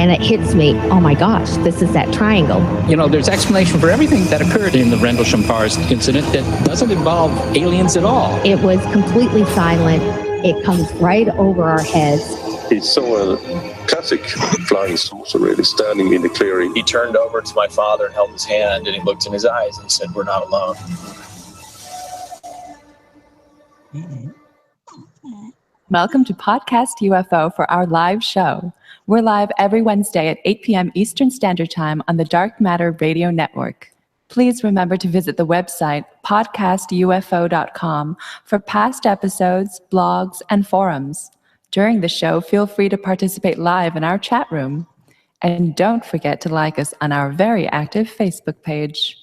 and it hits me, oh my gosh, this is that triangle. You know, there's explanation for everything that occurred in the Rendlesham-Pars incident that doesn't involve aliens at all. It was completely silent. It comes right over our heads. He saw a classic flying saucer really standing in the clearing. He turned over to my father and held his hand, and he looked in his eyes and he said, "We're not alone." Welcome to Podcast UFO for our live show. We're live every Wednesday at 8 p.m. Eastern Standard Time on the Dark Matter Radio Network. Please remember to visit the website podcastufo.com for past episodes, blogs, and forums. During the show, feel free to participate live in our chat room. And don't forget to like us on our very active Facebook page.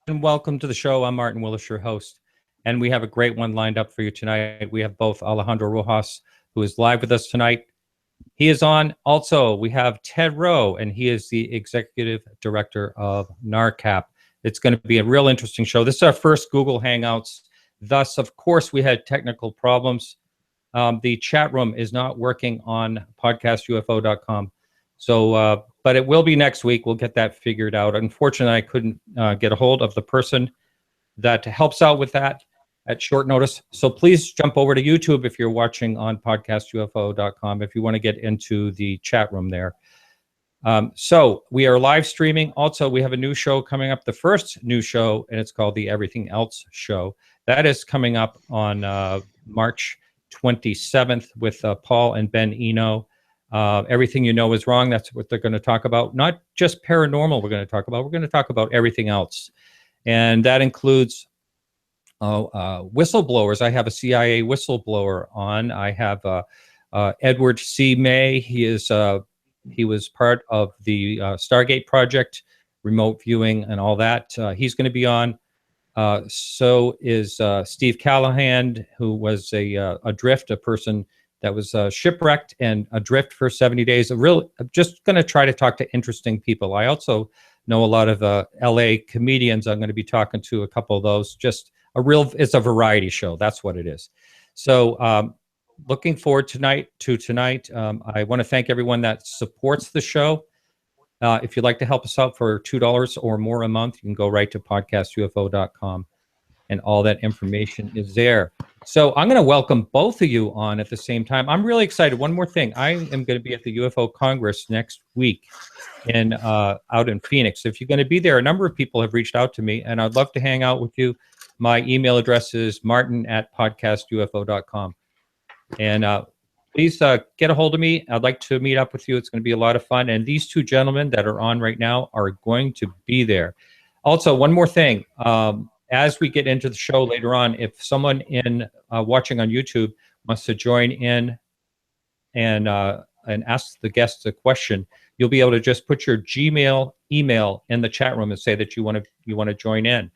And welcome to the show. I'm Martin Willis, your host. And we have a great one lined up for you tonight. We have both Alejandro Rojas, who is live with us tonight. He is on. Also, we have Ted Rowe, and he is the executive director of NARCAP. It's going to be a real interesting show. This is our first Google Hangouts. Thus, of course, we had technical problems. The chat room is not working on podcastufo.com. So, but it will be next week. We'll get that figured out. Unfortunately, I couldn't get a hold of the person that helps out with that at short notice. So please jump over to YouTube if you're watching on podcastufo.com if you want to get into the chat room there. So we are live streaming. Also, we have a new show coming up, the first new show, and it's called the Everything Else Show. That is coming up on March 27th with Paul and Ben Eno. Everything You Know Is Wrong. That's what they're going to talk about. Not just paranormal we're going to talk about. We're going to talk about everything else. And that includes whistleblowers. I have a CIA whistleblower on. I have Edward C. May. He was part of the Stargate project, remote viewing and all that. He's going to be on. So is Steve Callahan, who was adrift, a person that was shipwrecked and adrift for 70 days. I'm just going to try to talk to interesting people. I also know a lot of LA comedians. I'm going to be talking to a couple of those. It's a variety show. That's what it is. So looking forward to tonight. I want to thank everyone that supports the show. If you'd like to help us out for $2 or more a month, you can go right to podcastufo.com, and all that information is there. So I'm going to welcome both of you on at the same time. I'm really excited. One more thing. I am going to be at the UFO Congress next week out in Phoenix. If you're going to be there, a number of people have reached out to me, and I'd love to hang out with you. My email address is martin@podcastufo.com. And please get a hold of me. I'd like to meet up with you. It's going to be a lot of fun. And these two gentlemen that are on right now are going to be there. Also, one more thing. As we get into the show later on, if someone watching on YouTube wants to join in and ask the guests a question, you'll be able to just put your Gmail email in the chat room and say that you want to join in.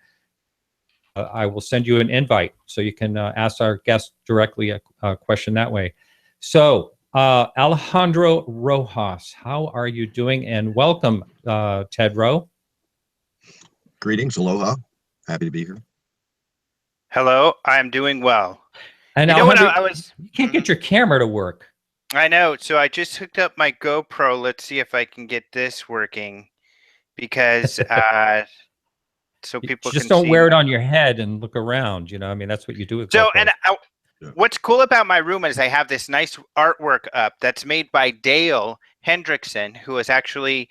I will send you an invite so you can ask our guest directly a question that way. So, Alejandro Rojas, how are you doing? And welcome, Ted Rowe. Greetings, aloha. Happy to be here. Hello, I'm doing well. And you can't get your camera to work. I know, so I just hooked up my GoPro. Let's see if I can get this working, because so people just can don't see wear me. it on your head and look around. I mean, that's what you do with So, GoPros. and what's cool about my room is I have this nice artwork up that's made by Dale Hendrickson, who is actually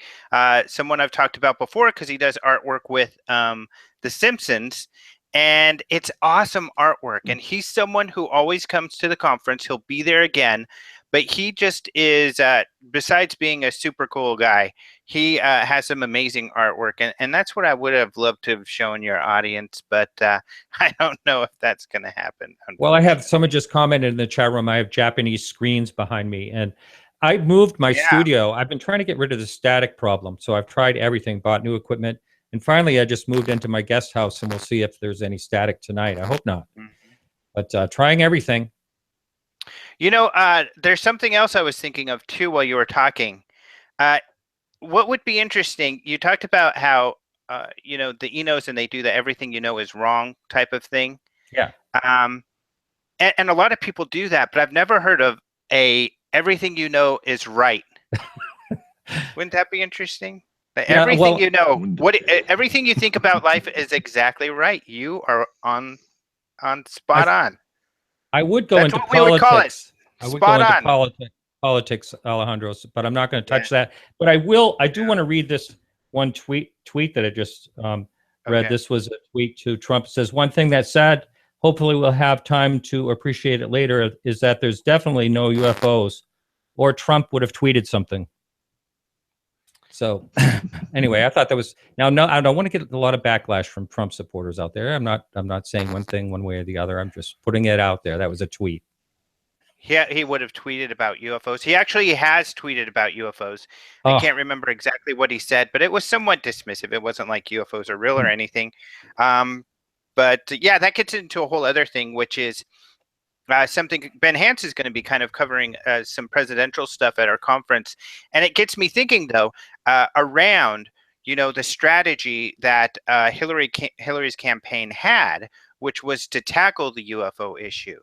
someone I've talked about before because he does artwork with The Simpsons. And it's awesome artwork. And he's someone who always comes to the conference. He'll be there again. But he just is, besides being a super cool guy, he has some amazing artwork. And that's what I would have loved to have shown your audience. But I don't know if that's going to happen. Well, I have someone just commented in the chat room. I have Japanese screens behind me. And I moved my studio. I've been trying to get rid of the static problem. So I've tried everything, bought new equipment. And finally, I just moved into my guest house, and we'll see if there's any static tonight. I hope not. But trying everything. There's something else I was thinking of, too, while you were talking. What would be interesting, you talked about how, the Enos and they do the everything you know is wrong type of thing. Yeah. And a lot of people do that, but I've never heard of a everything you know is right. Wouldn't that be interesting? That Yeah, everything well- you know, everything you think about life is exactly right. You are on spot on. I would go That's into what we would call it. politics. I would go Spot into on. politics, Alejandro, but I'm not going to Yeah. touch that. But I do want to read this one tweet that I just read. Okay. This was a tweet to Trump. It says, one thing that's sad, hopefully we'll have time to appreciate it later, is that there's definitely no UFOs, or Trump would have tweeted something. So anyway, I thought that was, now, no, I don't want to get a lot of backlash from Trump supporters out there. I'm not saying one thing one way or the other. I'm just putting it out there. That was a tweet. He would have tweeted about UFOs. He actually has tweeted about UFOs. I Oh. can't remember exactly what he said, but it was somewhat dismissive. It wasn't like UFOs are real or Hmm. anything. But yeah, that gets into a whole other thing, which is something Ben Hans is going to be kind of covering some presidential stuff at our conference. And it gets me thinking, though, around, the strategy that Hillary's campaign had, which was to tackle the UFO issue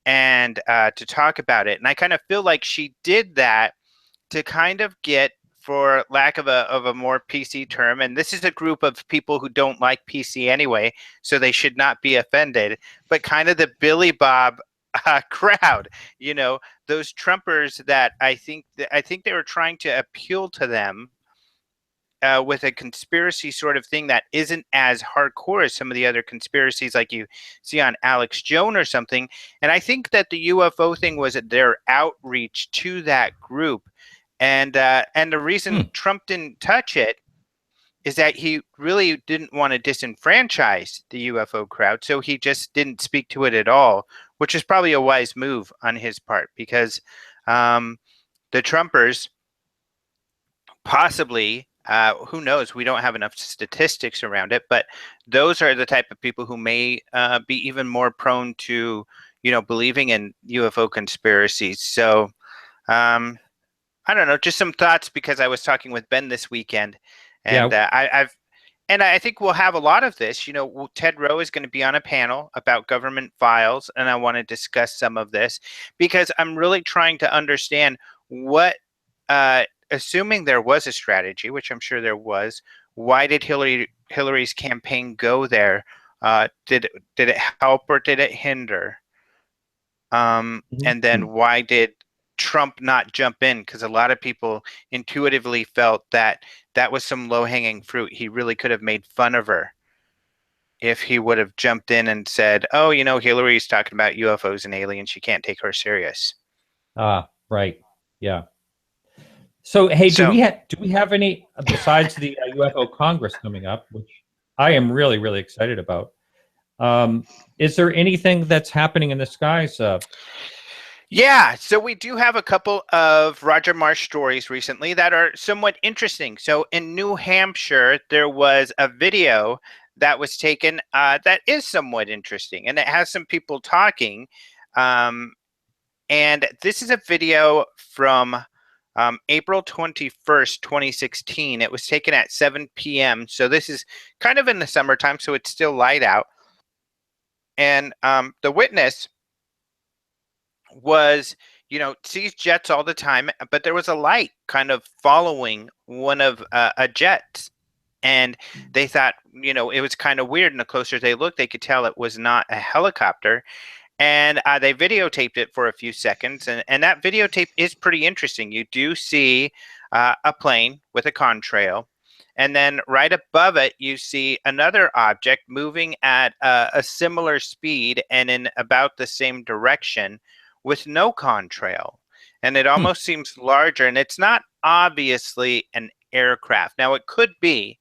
and to talk about it. And I kind of feel like she did that to kind of get, for lack of a more PC term, and this is a group of people who don't like PC anyway, so they should not be offended, but kind of the Billy Bob crowd, those Trumpers that I think they were trying to appeal to them with a conspiracy sort of thing that isn't as hardcore as some of the other conspiracies like you see on Alex Jones or something. And I think that the UFO thing was their outreach to that group. And the reason Trump didn't touch it is that he really didn't want to disenfranchise the UFO crowd. So he just didn't speak to it at all, which is probably a wise move on his part, because the Trumpers possibly, who knows, we don't have enough statistics around it, but those are the type of people who may be even more prone to, believing in UFO conspiracies. So I don't know, just some thoughts, because I was talking with Ben this weekend, and I think we'll have a lot of this. Ted Rowe is going to be on a panel about government files, and I want to discuss some of this, because I'm really trying to understand what, assuming there was a strategy, which I'm sure there was, why did Hillary's campaign go there? Did it help or did it hinder? And then why did Trump not jump in? Because a lot of people intuitively felt that was some low-hanging fruit. He really could have made fun of her if he would have jumped in and said, oh, Hillary's talking about UFOs and aliens. You can't take her serious. Right. Yeah. So, hey, do we have any, besides the UFO Congress coming up, which I am really, really excited about? Is there anything that's happening in the skies? Yeah, so we do have a couple of Roger Marsh stories recently that are somewhat interesting. So in New Hampshire, there was a video that was taken that is somewhat interesting, and it has some people talking. And this is a video from April 21st, 2016. It was taken at 7 p.m. So this is kind of in the summertime, so it's still light out. And the witness was, sees jets all the time, but there was a light kind of following one of a jet. And they thought, it was kind of weird. And the closer they looked, they could tell it was not a helicopter. And they videotaped it for a few seconds. And that videotape is pretty interesting. You do see a plane with a contrail. And then right above it, you see another object moving at a similar speed and in about the same direction with no contrail. And it almost seems larger. And it's not obviously an aircraft. Now, it could be.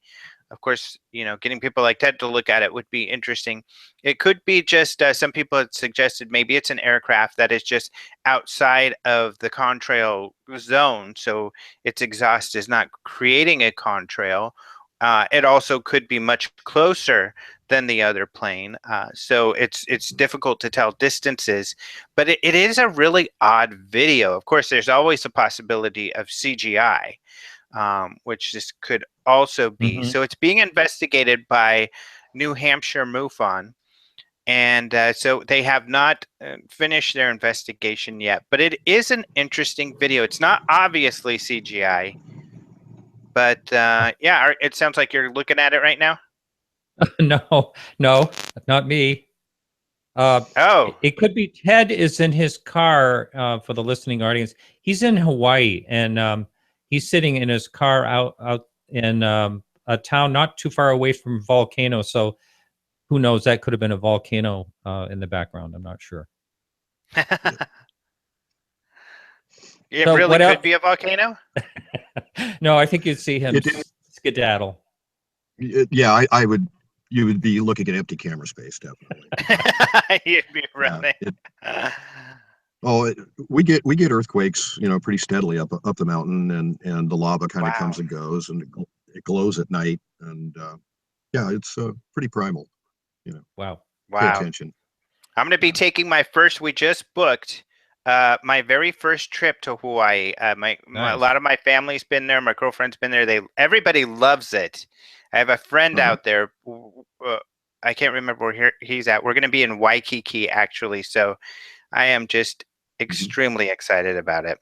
Of course, getting people like Ted to look at it would be interesting. It could be just some people had suggested maybe it's an aircraft that is just outside of the contrail zone, so its exhaust is not creating a contrail. It also could be much closer than the other plane, so it's difficult to tell distances. But it is a really odd video. Of course, there's always a possibility of CGI. Which this could also be. So it's being investigated by New Hampshire MUFON. And so they have not finished their investigation yet. But it is an interesting video. It's not obviously CGI, but yeah, it sounds like you're looking at it right now. No, not me. Oh, It could be Ted is in his car for the listening audience. He's in Hawaii, and he's sitting in his car out in a town not too far away from volcano. So who knows? That could have been a volcano in the background. I'm not sure. it So really what could else? be a volcano. No, I think you'd see him It didn't- skedaddle. Yeah, I would. You would be looking at empty camera space, definitely. You'd be running. We get earthquakes, pretty steadily up the mountain, and the lava kind of Wow. comes and goes, and it glows at night, and yeah, it's pretty primal. Wow. Pay attention. I'm going to be taking my first. We just booked my very first trip to Hawaii. A lot of my family's been there. My girlfriend's been there. Everybody loves it. I have a friend out there. I can't remember where he's at. We're going to be in Waikiki, actually. So I am just extremely excited about it.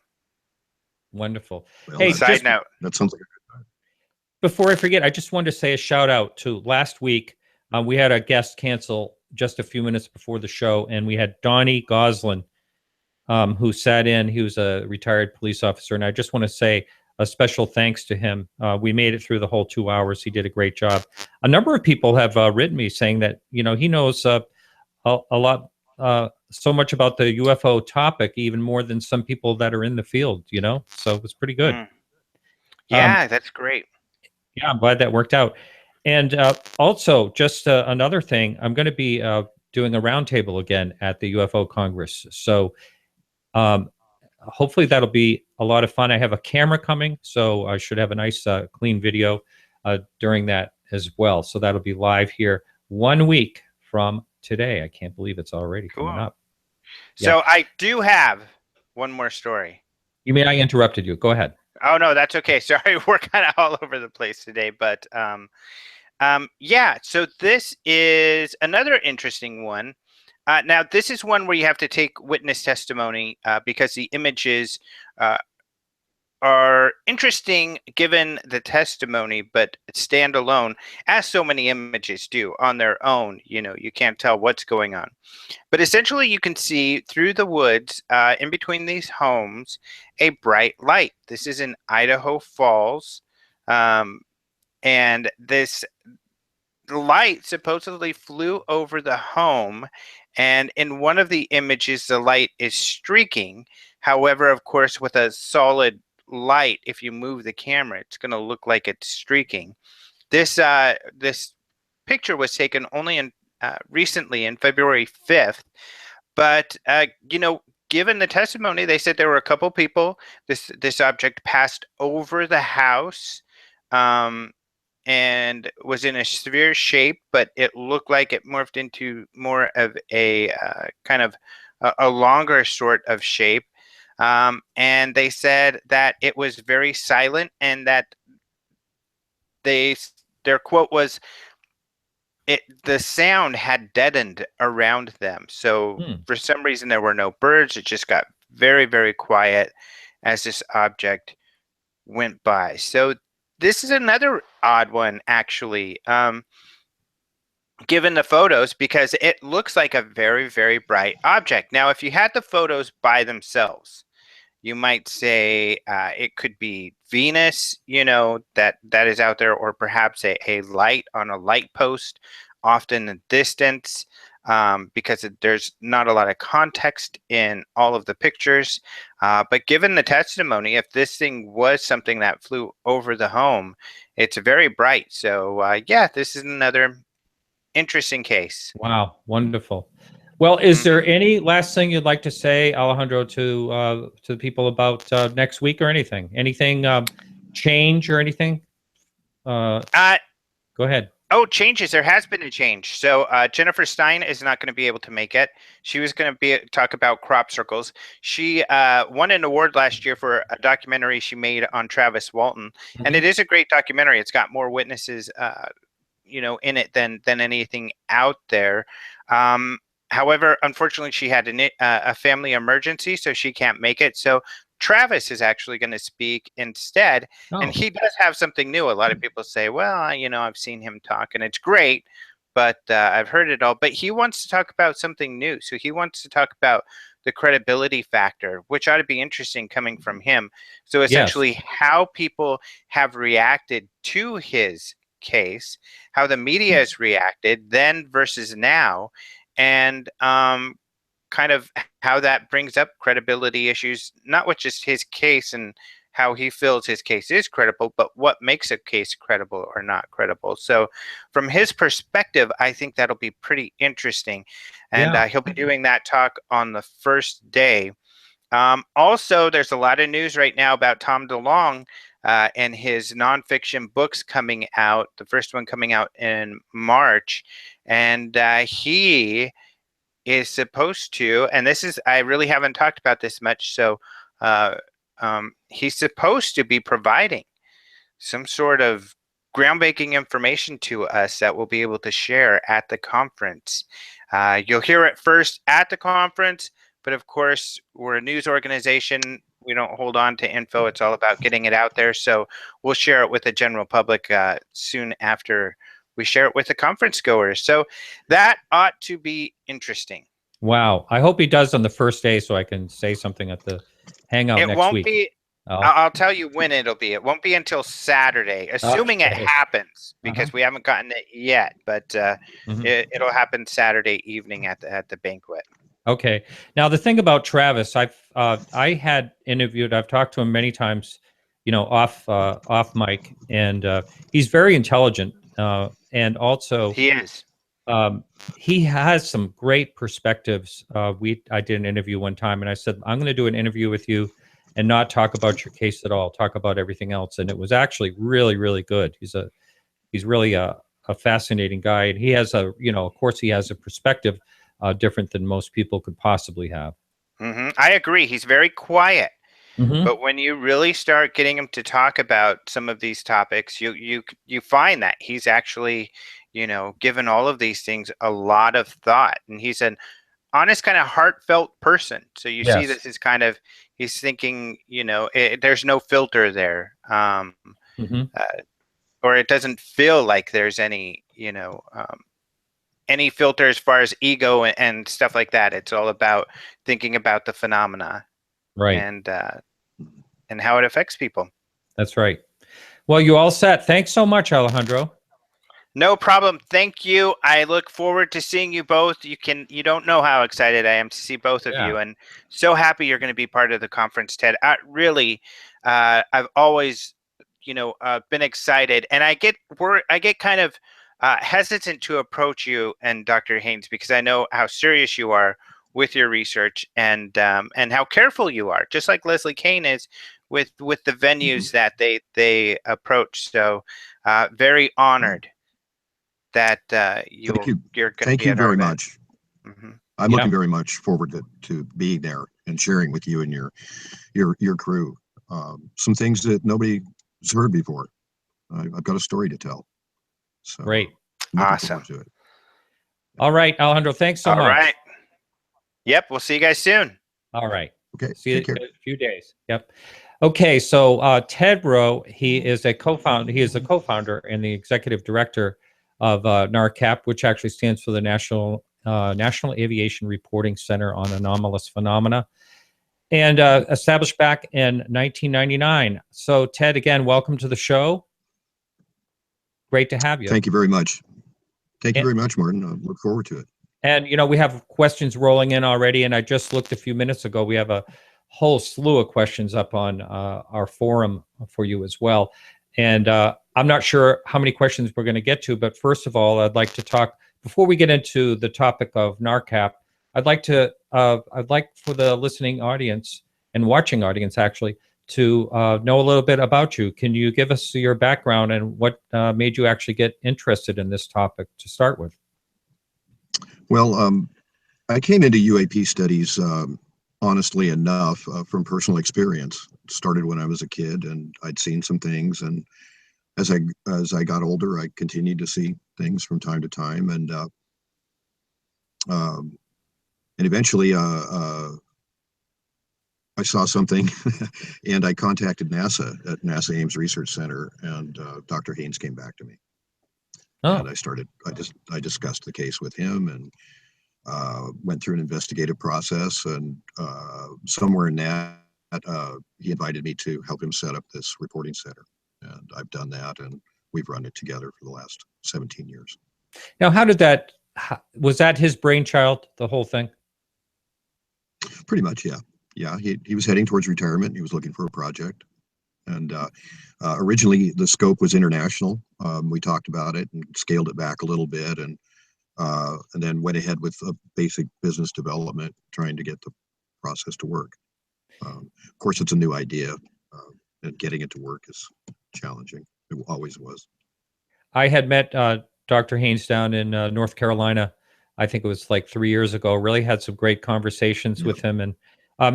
Wonderful. Well, Hey, side note. That sounds like a good time. Before I forget, I just wanted to say a shout out to last week. We had a guest cancel just a few minutes before the show, and we had Donnie Goslin, who sat in. He was a retired police officer, and I just want to say a special thanks to him. We made it through the whole 2 hours. He did a great job. A number of people have written me saying that he knows a lot, so much about the UFO topic, even more than some people that are in the field. So it was pretty good. Yeah, that's great. Yeah, I'm glad that worked out. And also, just another thing, I'm going to be doing a roundtable again at the UFO Congress. So hopefully that'll be a lot of fun. I have a camera coming, so I should have a nice clean video during that as well. So that'll be live here 1 week from today. I can't believe it's already coming up. So I do have one more story. You mean I interrupted you? Go ahead. Oh, no, that's okay. Sorry, we're kind of all over the place today. But yeah, so this is another interesting one. Now, this is one where you have to take witness testimony because the images are interesting given the testimony, but stand alone, as so many images do on their own. You can't tell what's going on. But essentially, you can see through the woods in between these homes a bright light. This is in Idaho Falls. And this light supposedly flew over the home. And in one of the images, the light is streaking. However, of course, with a solid light, if you move the camera, it's going to look like it's streaking. This picture was taken only recently in February 5th. But, given the testimony, they said there were a couple people. This object passed over the house and was in a sphere shape, but it looked like it morphed into more of a kind of a longer sort of shape. And they said that it was very silent, and that their quote was, the sound had deadened around them. So for some reason there were no birds. It just got very, very quiet as this object went by. So this is another odd one, actually, given the photos, because it looks like a very, very bright object. Now, if you had the photos by themselves, you might say it could be Venus, that is out there, or perhaps a light on a light post off in the distance, because there's not a lot of context in all of the pictures. But given the testimony, if this thing was something that flew over the home, it's very bright. So yeah, this is another interesting case. Wow, wonderful. Well, is there any last thing you'd like to say, Alejandro, to the people about next week or anything? Anything change or anything? Go ahead. Oh, changes. There has been a change. So Jennifer Stein is not going to be able to make it. She was going to talk about crop circles. She won an award last year for a documentary she made on Travis Walton. And it is a great documentary. It's got more witnesses in it than anything out there. However, unfortunately, she had a family emergency, so she can't make it. So Travis is actually going to speak instead, and he does have something new. A lot of people say, well, I've seen him talk, and it's great, but I've heard it all. But he wants to talk about something new. So he wants to talk about the credibility factor, which ought to be interesting coming from him. So essentially, how people have reacted to his case, how the media has reacted then versus now, and kind of how that brings up credibility issues, not with just his case and how he feels his case is credible, but what makes a case credible or not credible. So from his perspective, I think that'll be pretty interesting. And he'll be doing that talk on the first day. Also, there's a lot of news right now about Tom DeLonge and his nonfiction books coming out, the first one coming out in March. And he is supposed to, and I really haven't talked about this much, so he's supposed to be providing some sort of groundbreaking information to us that we'll be able to share at the conference. You'll hear it first at the conference, but of course, we're a news organization. We don't hold on to info. It's all about getting it out there. So we'll share it with the general public soon after we share it with the conference goers. So that ought to be interesting. Wow. I hope he does on the first day so I can say something at the hangout next week. It won't be. I'll tell you when it'll be. It won't be until Saturday, assuming it happens, because we haven't gotten it yet. But it'll happen Saturday evening at the banquet. Okay. Now the thing about Travis, I had interviewed. I've talked to him many times, off mic, and he's very intelligent, and also he is. He has some great perspectives. I did an interview one time, and I said, I'm going to do an interview with you and not talk about your case at all, talk about everything else. And it was actually really, really good. He's really a fascinating guy. And he has of course, he has a perspective different than most people could possibly have. I agree. He's very quiet. But when you really start getting him to talk about some of these topics, you find that he's actually, given all of these things a lot of thought. And he's an honest, kind of heartfelt person. So you see this is kind of, he's thinking, there's no filter there. Or it doesn't feel like there's any, any filter as far as ego and stuff like that. It's all about thinking about the phenomena. Right. And how it affects people. That's right. Well, you all set. Thanks so much, Alejandro. No problem. Thank you. I look forward to seeing you both. You don't know how excited I am to see both of you, and so happy you're going to be part of the conference, Ted. I've always, been excited, and I get kind of hesitant to approach you and Dr. Haynes, because I know how serious you are with your research and how careful you are, just like Leslie Kane is with the venues that they approach. So very honored that you're going to be at our event. Thank you very much. I'm looking very much forward to being there and sharing with you and your crew some things that nobody's heard before. I've got a story to tell. So great. Awesome. To it. All right, Alejandro, thanks so much. All right. Yep, we'll see you guys soon. All right. Okay. See you in a few days. Yep. Okay, so Ted Rowe, he is the co-founder and the executive director of NARCAP, which actually stands for the National Aviation Reporting Center on Anomalous Phenomena, and established back in 1999. So Ted, again, welcome to the show. Great to have you. Thank you very much. Thank you very much, Martin. I look forward to it. And, we have questions rolling in already, and I just looked a few minutes ago. We have a whole slew of questions up on our forum for you as well. And I'm not sure how many questions we're going to get to, but first of all, I'd like to talk, before we get into the topic of NARCAP, I'd like for the listening audience and watching audience, actually, to know a little bit about you. Can you give us your background and what made you actually get interested in this topic to start with? Well, I came into UAP studies, honestly enough, from personal experience. It started when I was a kid, and I'd seen some things, and as I got older, I continued to see things from time to time, and eventually I saw something, and I contacted NASA at NASA Ames Research Center, and Dr. Haynes came back to me, and I discussed the case with him, and went through an investigative process, and somewhere in that, he invited me to help him set up this reporting center, and I've done that, and we've run it together for the last 17 years. Now, was that his brainchild, the whole thing? Pretty much, yeah. Yeah, he was heading towards retirement. He was looking for a project, and originally the scope was international. We talked about it and scaled it back a little bit, and then went ahead with a basic business development, trying to get the process to work. Of course, it's a new idea, and getting it to work is challenging. It always was. I had met Dr. Haynes down in North Carolina. I think it was like 3 years ago. Really had some great conversations with him, and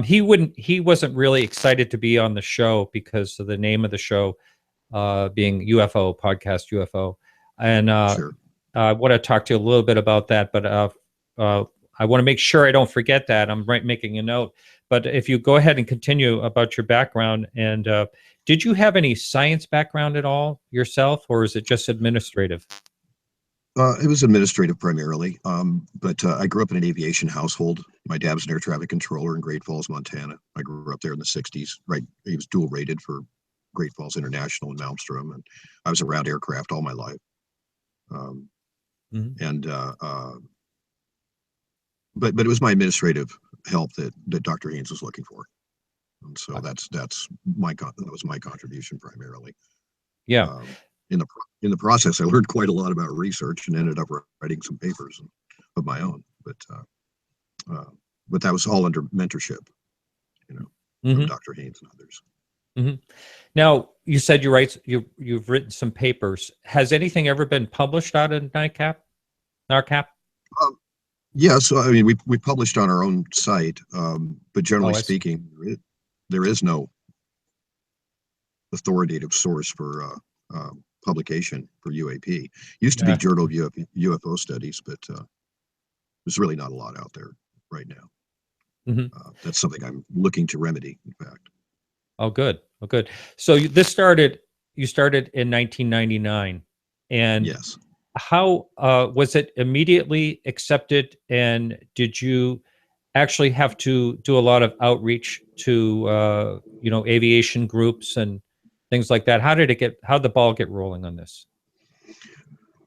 he wasn't really excited to be on the show because of the name of the show being UFO podcast UFO, and sure. I want to talk to you a little bit about that, but I want to make sure I don't forget that. I'm making a note. But if you go ahead and continue about your background, and did you have any science background at all yourself, or is it just administrative? It was administrative primarily, but I grew up in an aviation household. My dad was an air traffic controller in Great Falls, Montana. I grew up there in the 60s. Right, he was dual rated for Great Falls International and Malmstrom, and I was around aircraft all my life. And but it was my administrative help that Dr. Haynes was looking for, and so that was my contribution primarily. Yeah. In the process, I learned quite a lot about research and ended up writing some papers of my own. But that was all under mentorship, from Dr. Haynes and others. Now, you said you've written some papers. Has anything ever been published out of NARCAP? Yes, I mean we published on our own site, but generally speaking, there is no authoritative source for publication for UAP. Used to be Journal of UFO Studies, but there's really not a lot out there right now. That's something I'm looking to remedy, in fact. Oh, good. Oh, good. So you started in 1999, and yes. How was it immediately accepted, and did you actually have to do a lot of outreach to aviation groups and things like that? How did the ball get rolling on this?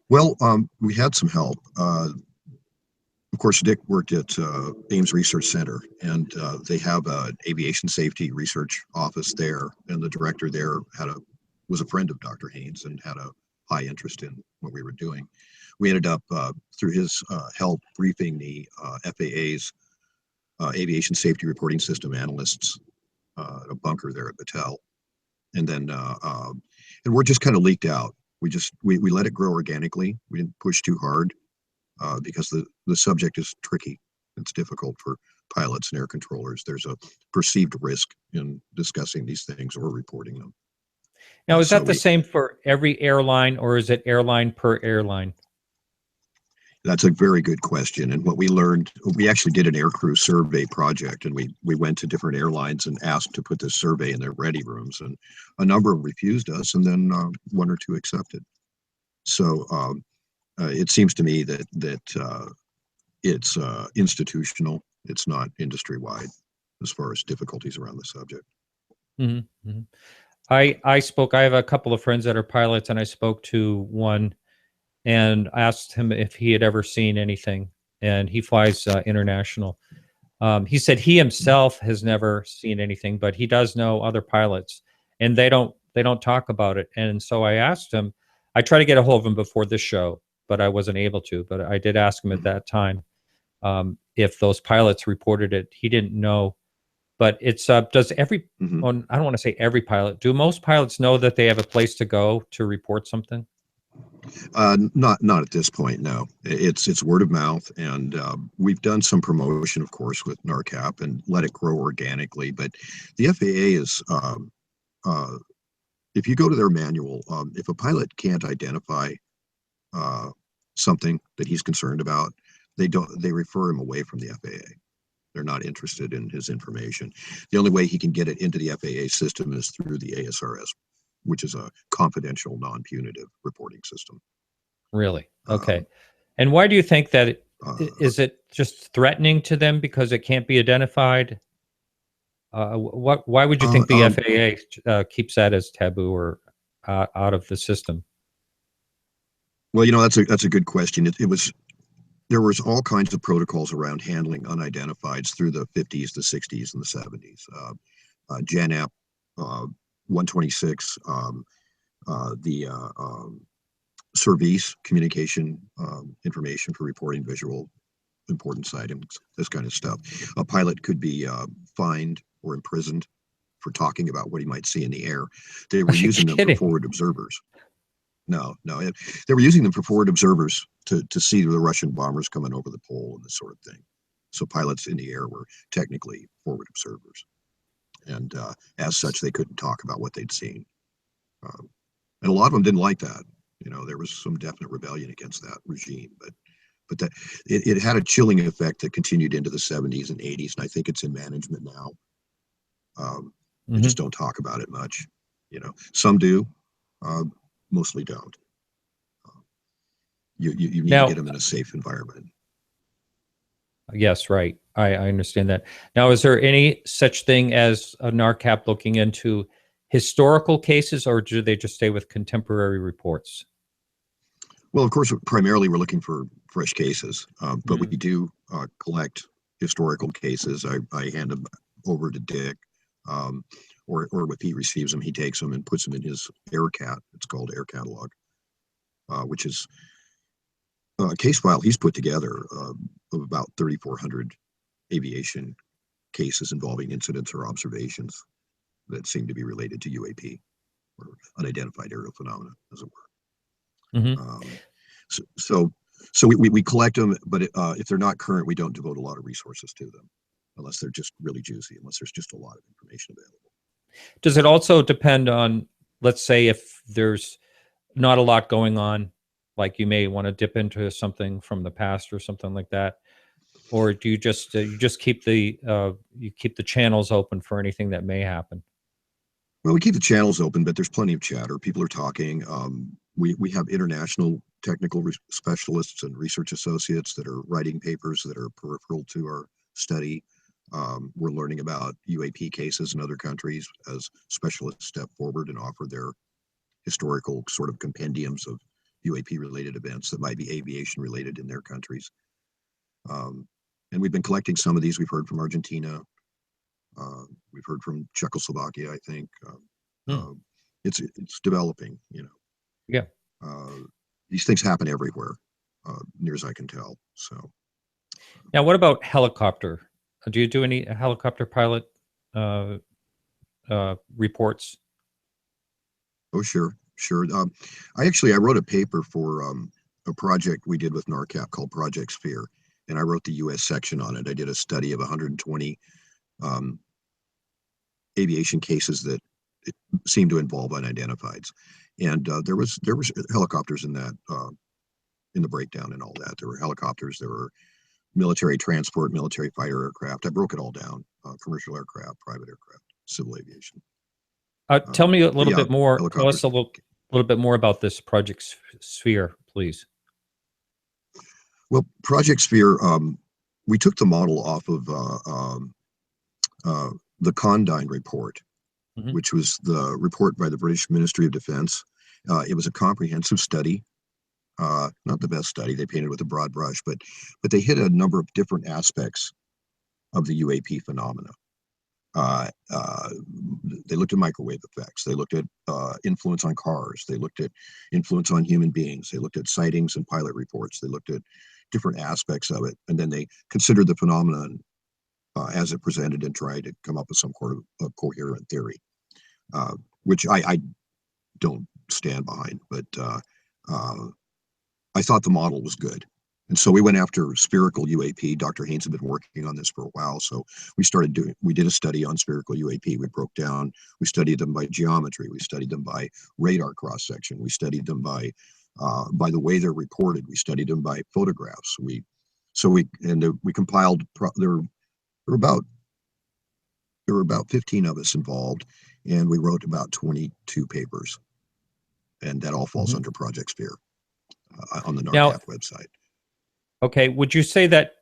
Well, we had some help. Of course, Dick worked at Ames Research Center, and they have an aviation safety research office there, and the director there was a friend of Dr. Haynes and had a high interest in what we were doing. We ended up, through his help, briefing the FAA's aviation safety reporting system analysts at a bunker there at Battelle, and then and we're just kind of leaked out. We let it grow organically. We didn't push too hard because the subject is tricky. It's difficult for pilots and air controllers. There's a perceived risk in discussing these things or reporting them. Now, is that the same for every airline, or is it airline per airline? That's a very good question. And what we learned, we actually did an aircrew survey project, and we went to different airlines and asked to put this survey in their ready rooms, and a number refused us, and then one or two accepted. So it seems to me that it's institutional. It's not industry-wide as far as difficulties around the subject. Mm-hmm. Mm-hmm. I have a couple of friends that are pilots, and I spoke to one and asked him if he had ever seen anything, and he flies international. He said he himself has never seen anything, but he does know other pilots, and they don't talk about it. And so I asked him, I tried to get a hold of him before this show, but I wasn't able to, but I did ask him at that time if those pilots reported it. He didn't know. But it's does every I don't want to say every pilot. Do most pilots know that they have a place to go to report something? Not at this point. No, it's word of mouth, and we've done some promotion, of course, with NARCAP and let it grow organically. But the FAA if you go to their manual, if a pilot can't identify something that he's concerned about, they refer him away from the FAA. They're not interested in his information. The only way he can get it into the FAA system is through the ASRS, which is a confidential, non-punitive reporting system. Really? Okay. And why do you think that is it just threatening to them because it can't be identified? Why would you think the FAA keeps that as taboo or out of the system? Well, that's a good question. There was all kinds of protocols around handling unidentifieds through the 50s, the 60s, and the 70s. JANAP 126, the Service communication information for reporting visual importance items, this kind of stuff. A pilot could be fined or imprisoned for talking about what he might see in the air. They were using them for forward observers. No, they were using them for forward observers to see the Russian bombers coming over the pole and this sort of thing. So pilots in the air were technically forward observers. And as such, they couldn't talk about what they'd seen. And a lot of them didn't like that. There was some definite rebellion against that regime, but that it had a chilling effect that continued into the 70s and 80s, and I think it's in management now. They just don't talk about it much. Some do, mostly don't. You need to get them in a safe environment. Yes, right. I understand that. Now, is there any such thing as a NARCAP looking into historical cases, or do they just stay with contemporary reports? Well, of course, primarily we're looking for fresh cases, but we do collect historical cases. I hand them over to Dick, or if he receives them, he takes them and puts them in his AirCat. It's called Air Catalog, which is a case file he's put together of about 3,400 aviation cases involving incidents or observations that seem to be related to UAP or unidentified aerial phenomena, as it were. So we collect them, but if they're not current, we don't devote a lot of resources to them, unless they're just really juicy, unless there's just a lot of information available. Does it also depend on, let's say, if there's not a lot going on, like you may want to dip into something from the past or something like that, or do you just keep the channels open for anything that may happen? Well, we keep the channels open, but there's plenty of chatter. People are talking. We have international technical specialists and research associates that are writing papers that are peripheral to our study. We're learning about UAP cases in other countries as specialists step forward and offer their historical sort of compendiums of UAP-related events that might be aviation-related in their countries. And we've been collecting some of these. We've heard from Argentina. We've heard from Czechoslovakia, I think. It's developing, Yeah. These things happen everywhere, near as I can tell. So. Now, what about helicopter? Do you do any helicopter pilot reports? Oh, sure. I wrote a paper for a project we did with NARCAP called Project Sphere, and I wrote the U.S. section on it. I did a study of 120 aviation cases that seemed to involve unidentifieds, and there was helicopters in that in the breakdown and all that. There were helicopters, there were military transport, military fighter aircraft. I broke it all down: commercial aircraft, private aircraft, civil aviation. Tell me a little bit more. Tell us a little bit more about this Project Sphere, please. Well, Project Sphere, we took the model off of the Condign report, which was the report by the British Ministry of Defense. It was a comprehensive study, not the best study. They painted with a broad brush, but they hit a number of different aspects of the UAP phenomena. They looked at microwave effects. They looked at influence on cars. They looked at influence on human beings. They looked at sightings and pilot reports. They looked at different aspects of it, and then they considered the phenomenon as it presented and tried to come up with some sort of coherent theory, which I don't stand behind, but I thought the model was good. And so we went after spherical UAP. Dr. Haynes had been working on this for a while. So we did a study on spherical UAP. We studied them by geometry. We studied them by radar cross-section. We studied them by the way they're reported. We studied them by photographs. We compiled, there were about 15 of us involved, and we wrote about 22 papers. And that all falls under Project Sphere on the NARCAP website. Okay. Would you say that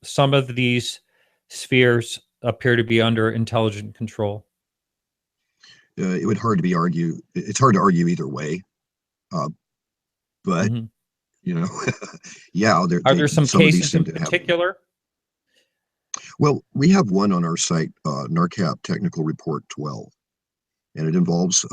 some of these spheres appear to be under intelligent control? It's hard to argue either way. But, you know, yeah. Are there some cases in particular? Well, we have one on our site, NARCAP Technical Report 12, and it involves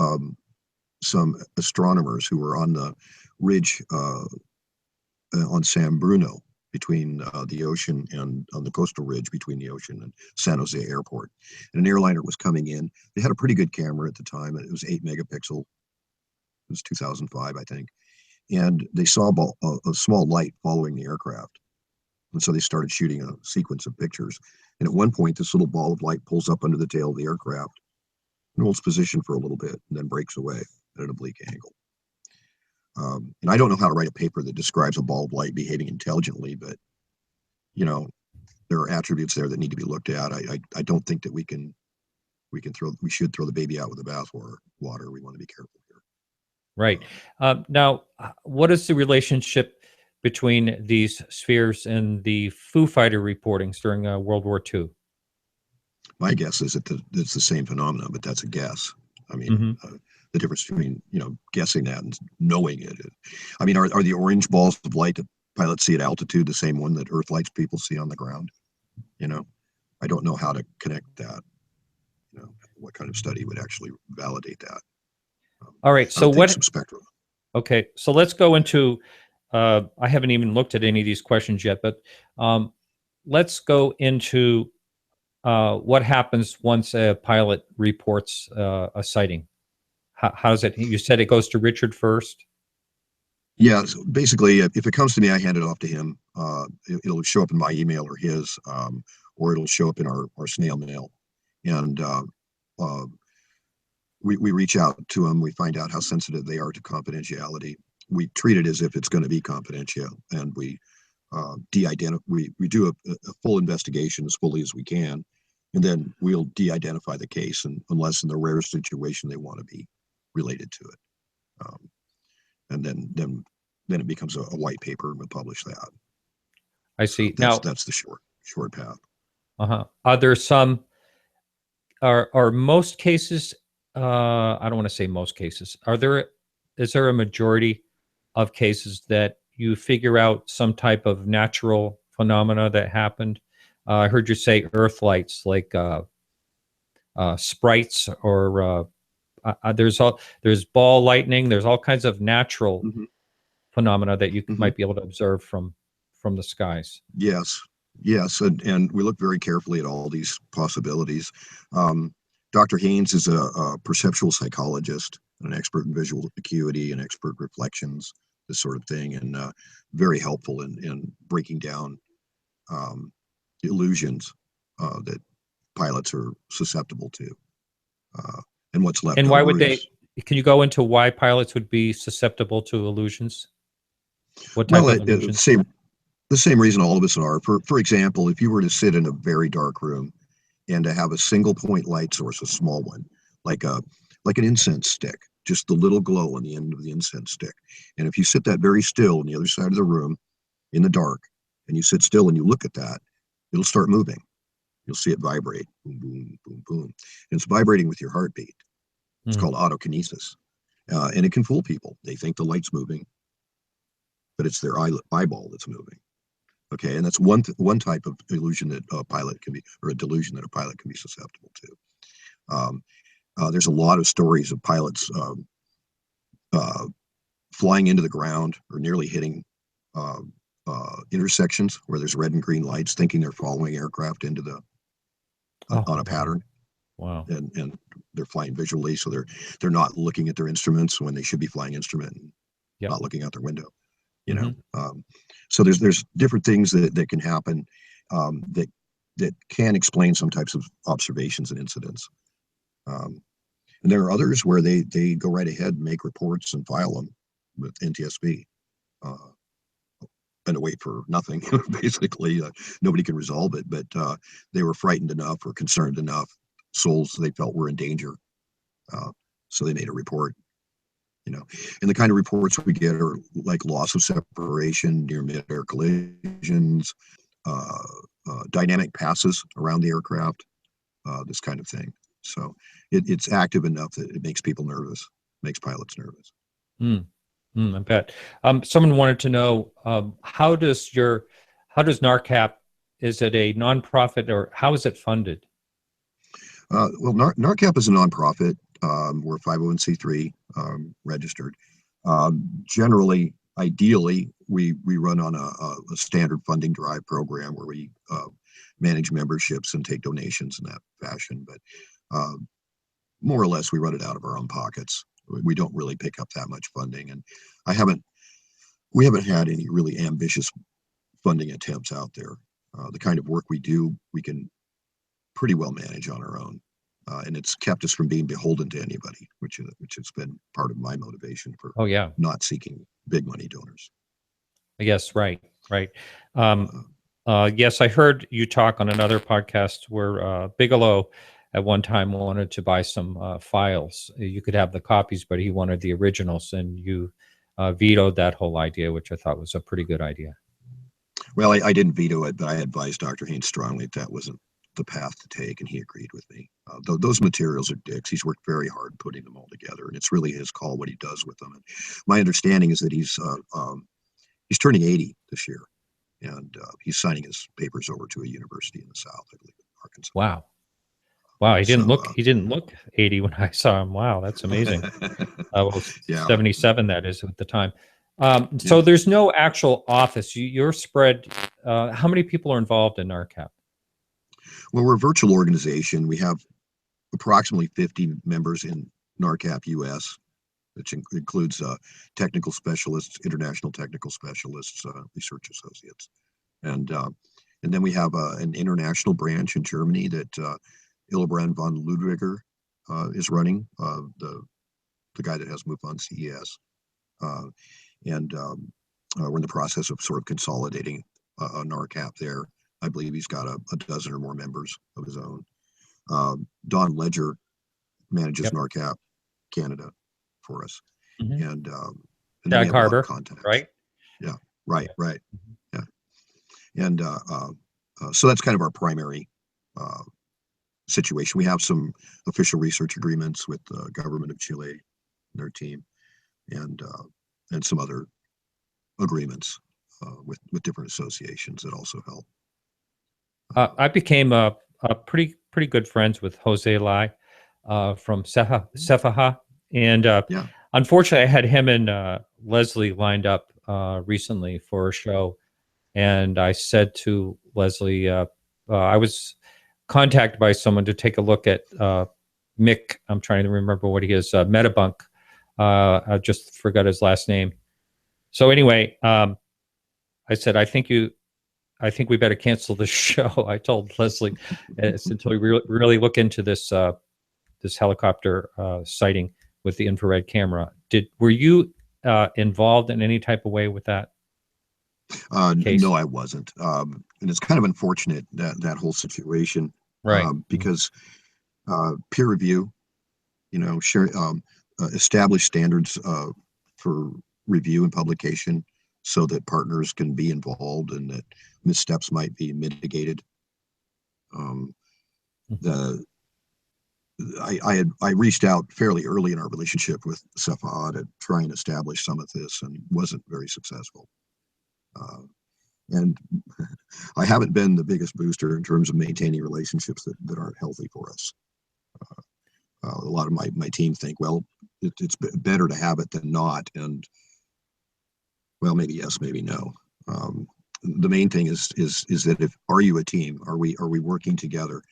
some astronomers who were on the ridge on San Bruno between the ocean and on the coastal ridge between the ocean and San Jose Airport. And an airliner was coming in. They had a pretty good camera at the time. It was 8 megapixel. It was 2005, I think. And they saw a small light following the aircraft. And so they started shooting a sequence of pictures. And at one point, this little ball of light pulls up under the tail of the aircraft and holds position for a little bit and then breaks away at an oblique angle. And I don't know how to write a paper that describes a ball of light behaving intelligently, but, you know, there are attributes there that need to be looked at. I don't think that we should throw the baby out with the bathwater. We want to be careful here. Right. Now, what is the relationship between these spheres and the Foo Fighter reportings during World War II? My guess is that it's the same phenomenon, but that's a guess. I mean, the difference between, you know, guessing that and knowing it. I mean, are the orange balls of light that pilots see at altitude the same one that Earth lights people see on the ground? You know, I don't know how to connect that. You know, what kind of study would actually validate that? All right. So what? Some spectrum. Okay. So let's go into. I haven't even looked at any of these questions yet, but let's go into what happens once a pilot reports a sighting. How does it? You said it goes to Richard first. Yeah. So basically, if it comes to me, I hand it off to him. It'll show up in my email or his, or it'll show up in our snail mail, and we reach out to them. We find out how sensitive they are to confidentiality. We treat it as if it's going to be confidential, and we de-identify. We do a full investigation as fully as we can, and then we'll de-identify the case, and unless in the rare situation they want to be related to it, and then it becomes a white paper, and we publish that. I see. So that's the short path. Are there some? Are most cases? I don't want to say most cases. Is there a majority of cases that you figure out some type of natural phenomena that happened? I heard you say Earth lights, like sprites, or there's ball lightning. There's all kinds of natural phenomena that you might be able to observe from the skies. Yes, and we look very carefully at all these possibilities. Dr. Haynes is a perceptual psychologist, an expert in visual acuity and expert reflections, this sort of thing, and very helpful in breaking down illusions that pilots are susceptible to, and what's left. And why would they? Can you go into why pilots would be susceptible to illusions? What type of illusions? The same reason all of us are. For example, if you were to sit in a very dark room and to have a single point light source, a small one, like an incense stick, just the little glow on the end of the incense stick. And if you sit that very still on the other side of the room in the dark, and you sit still and you look at that, it'll start moving. You'll see it vibrate, boom, boom, boom, boom. And it's vibrating with your heartbeat. It's called autokinesis. And it can fool people. They think the light's moving, but it's their eyeball that's moving. Okay, and that's one type of illusion that a pilot can be, or a delusion that a pilot can be susceptible to. There's a lot of stories of pilots flying into the ground or nearly hitting intersections where there's red and green lights, thinking they're following aircraft into the on a pattern. Wow. And they're flying visually, so they're not looking at their instruments when they should be flying instrument and not looking out their window. you know. So there's different things that can happen that can explain some types of observations and incidents. And there are others where they go right ahead and make reports and file them with NTSB and wait for nothing. Basically, nobody can resolve it, but they were frightened enough or concerned enough, souls they felt were in danger, so they made a report. You know, and the kind of reports we get are like loss of separation, near mid-air collisions, dynamic passes around the aircraft, this kind of thing. So it's active enough that it makes people nervous, makes pilots nervous. I bet. Someone wanted to know, how does NARCAP, is it a nonprofit, or how is it funded? Well, NARCAP is a nonprofit. We're 501c3 registered. Generally, ideally, we run on a standard funding drive program where we manage memberships and take donations in that fashion. But more or less, we run it out of our own pockets. We don't really pick up that much funding, and we haven't had any really ambitious funding attempts out there. The kind of work we do, we can pretty well manage on our own. And it's kept us from being beholden to anybody, which has been part of my motivation for not seeking big money donors. Yes, right. Yes, I heard you talk on another podcast where Bigelow at one time wanted to buy some files. You could have the copies, but he wanted the originals, and you vetoed that whole idea, which I thought was a pretty good idea. Well, I didn't veto it, but I advised Dr. Haynes strongly that wasn't the path to take, and he agreed with me. Those materials are Dick's. He's worked very hard putting them all together, and it's really his call what he does with them. And my understanding is that he's turning 80 this year, and he's signing his papers over to a university in the South, I believe, in Arkansas. Wow, he didn't look 80 when I saw him. Wow, that's amazing. Well, 77 that is at the time. So there's no actual office. You're spread. How many people are involved in NARCAP? Well, we're a virtual organization. We have approximately 50 members in NARCAP US, which includes technical specialists, international technical specialists, research associates. And then we have an international branch in Germany that Hillebrand von Ludwiger is running, the guy that has MUFON CES. And we're in the process of sort of consolidating a NARCAP there. I believe he's got a dozen or more members of his own. Don Ledger manages NARCAP Canada for us. And Dag Harbor, right? Yeah, right. Yeah. And so that's kind of our primary situation. We have some official research agreements with the government of Chile and their team, and some other agreements with different associations that also help. I became a pretty good friends with Jose Lai from Cefaha, and unfortunately, I had him and Leslie lined up recently for a show, and I said to Leslie, I was contacted by someone to take a look at Mick. I'm trying to remember what he is. Metabunk. I just forgot his last name. So anyway, I said, I think we better cancel this show. I told Leslie until we really look into this this helicopter sighting with the infrared camera. Were you involved in any type of way with that case? No, I wasn't. And it's kind of unfortunate that whole situation, right? Because peer review, establish standards for review and publication, so that partners can be involved and that missteps might be mitigated. I reached out fairly early in our relationship with Cefaha to try and establish some of this, and wasn't very successful. And I haven't been the biggest booster in terms of maintaining relationships that aren't healthy for us. A lot of my team think, well, it's better to have it than not, and well, maybe yes, maybe no. The main thing is that are you a team? Are we working together?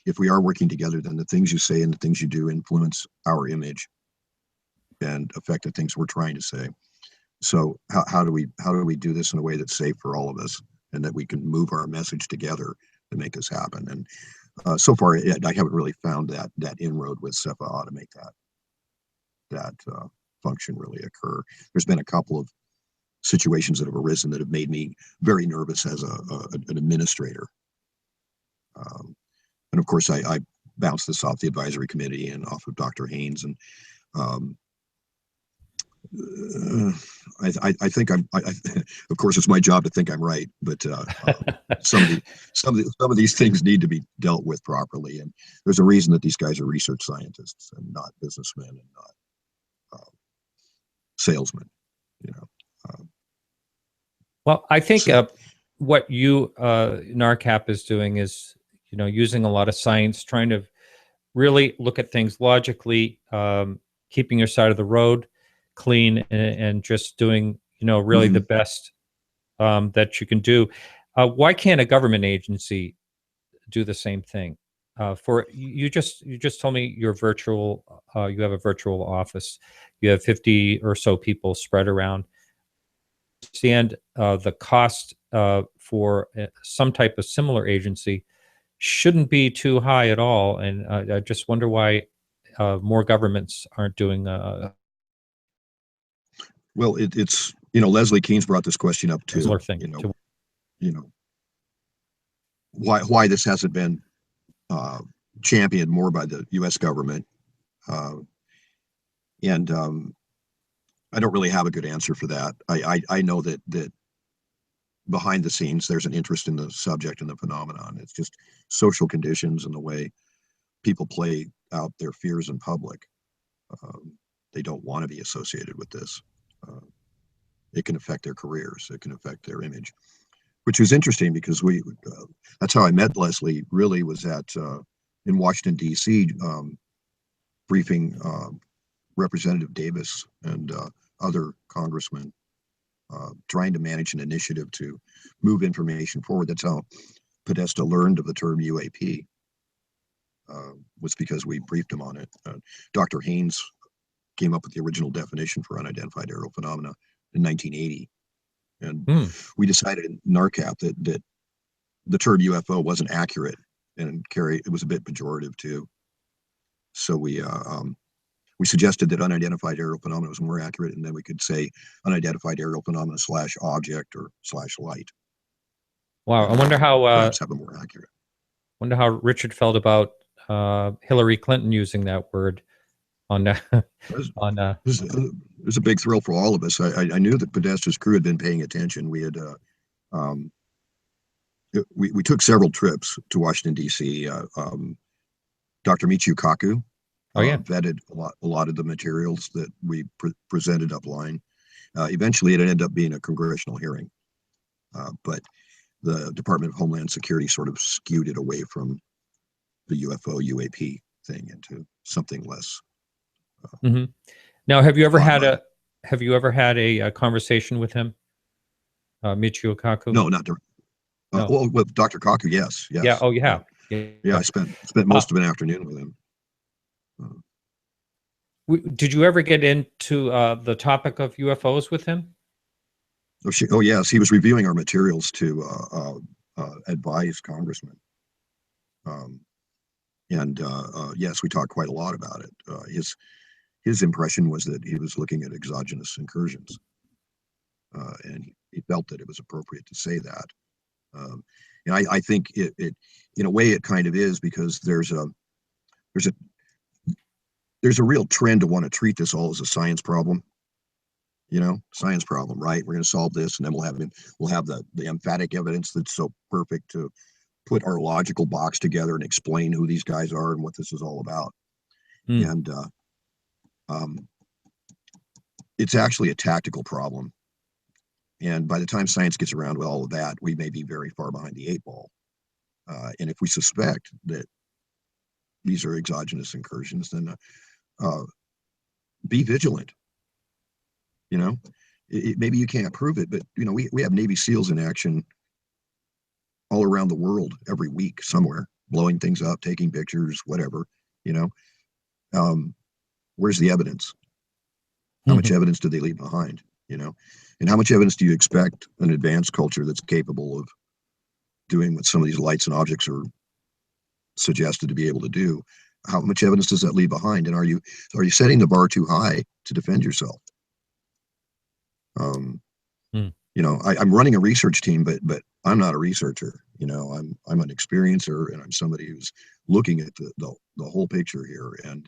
If we are working together, then the things you say and the things you do influence our image and affect the things we're trying to say. So how do we do this in a way that's safe for all of us, and that we can move our message together to make this happen? And so far, I haven't really found that inroad with CEPA to make that function really occur. There's been a couple of situations that have arisen that have made me very nervous as an administrator. And of course, I bounced this off the advisory committee and off of Dr. Haynes. And I think of course, it's my job to think I'm right, but some of these things need to be dealt with properly. And there's a reason that these guys are research scientists and not businessmen and not salesmen, you know. Well, I think what you NARCAP is doing is, using a lot of science, trying to really look at things logically, keeping your side of the road clean, and just doing, really the best that you can do. Why can't a government agency do the same thing? For you just told me you're virtual. You have a virtual office. You have 50 or so people spread around. Understand the cost for some type of similar agency shouldn't be too high at all, and I just wonder why more governments aren't doing. Well, it's Leslie Keene's brought this question up too. Thing, why this hasn't been championed more by the U.S. government, and I don't really have a good answer for that. I know that behind the scenes there's an interest in the subject and the phenomenon. It's just social conditions and the way people play out their fears in public. They don't want to be associated with this. It can affect their careers. It can affect their image, which was interesting because that's how I met Leslie. Really was in Washington D.C. Briefing Representative Davis and other congressmen, trying to manage an initiative to move information forward. That's how Podesta learned of the term UAP. Was because we briefed him on it. Dr. Haynes came up with the original definition for unidentified aerial phenomena in 1980. And we decided in NARCAP that the term UFO wasn't accurate, and it was a bit pejorative too. So we suggested that unidentified aerial phenomena was more accurate, and then we could say unidentified aerial phenomena / object or / light. Wow, I wonder how perhaps have a more accurate. Wonder how Richard felt about Hillary Clinton using that word on It was a big thrill for all of us. I knew that Podesta's crew had been paying attention. We had we took several trips to Washington D.C. Dr. Michio Kaku vetted a lot of the materials that we presented upline. Eventually, it ended up being a congressional hearing, but the Department of Homeland Security sort of skewed it away from the UFO UAP thing into something less. Now, have you ever had a conversation with him, Michio Kaku? No, not directly. No. Well, with Dr. Kaku, yes. Yeah. Oh, you have. Yeah, I spent most of an afternoon with him. Did you ever get into the topic of UFOs with him? Oh, yes. He was reviewing our materials to advise congressmen. Yes, we talked quite a lot about it. His impression was that he was looking at exogenous incursions, and he felt that it was appropriate to say that. And I think it in a way it kind of is, because there's a real trend to want to treat this all as a science problem. Science problem, right? We're going to solve this, and then we'll have the emphatic evidence that's so perfect to put our logical box together and explain who these guys are and what this is all about. And it's actually a tactical problem. And by the time science gets around with all of that, we may be very far behind the 8 ball. And if we suspect that these are exogenous incursions, then be vigilant. Maybe you can't prove it, but we have Navy SEALs in action all around the world every week somewhere, blowing things up, taking pictures, whatever. Where's the evidence? How much evidence do they leave behind? you know? And how much evidence do you expect an advanced culture that's capable of doing what some of these lights and objects are suggested to be able to do? How much evidence does that leave behind? And are you setting the bar too high to defend yourself? You know, I'm running a research team, but I'm not a researcher. You know, I'm an experiencer, and I'm somebody who's looking at the whole picture here. And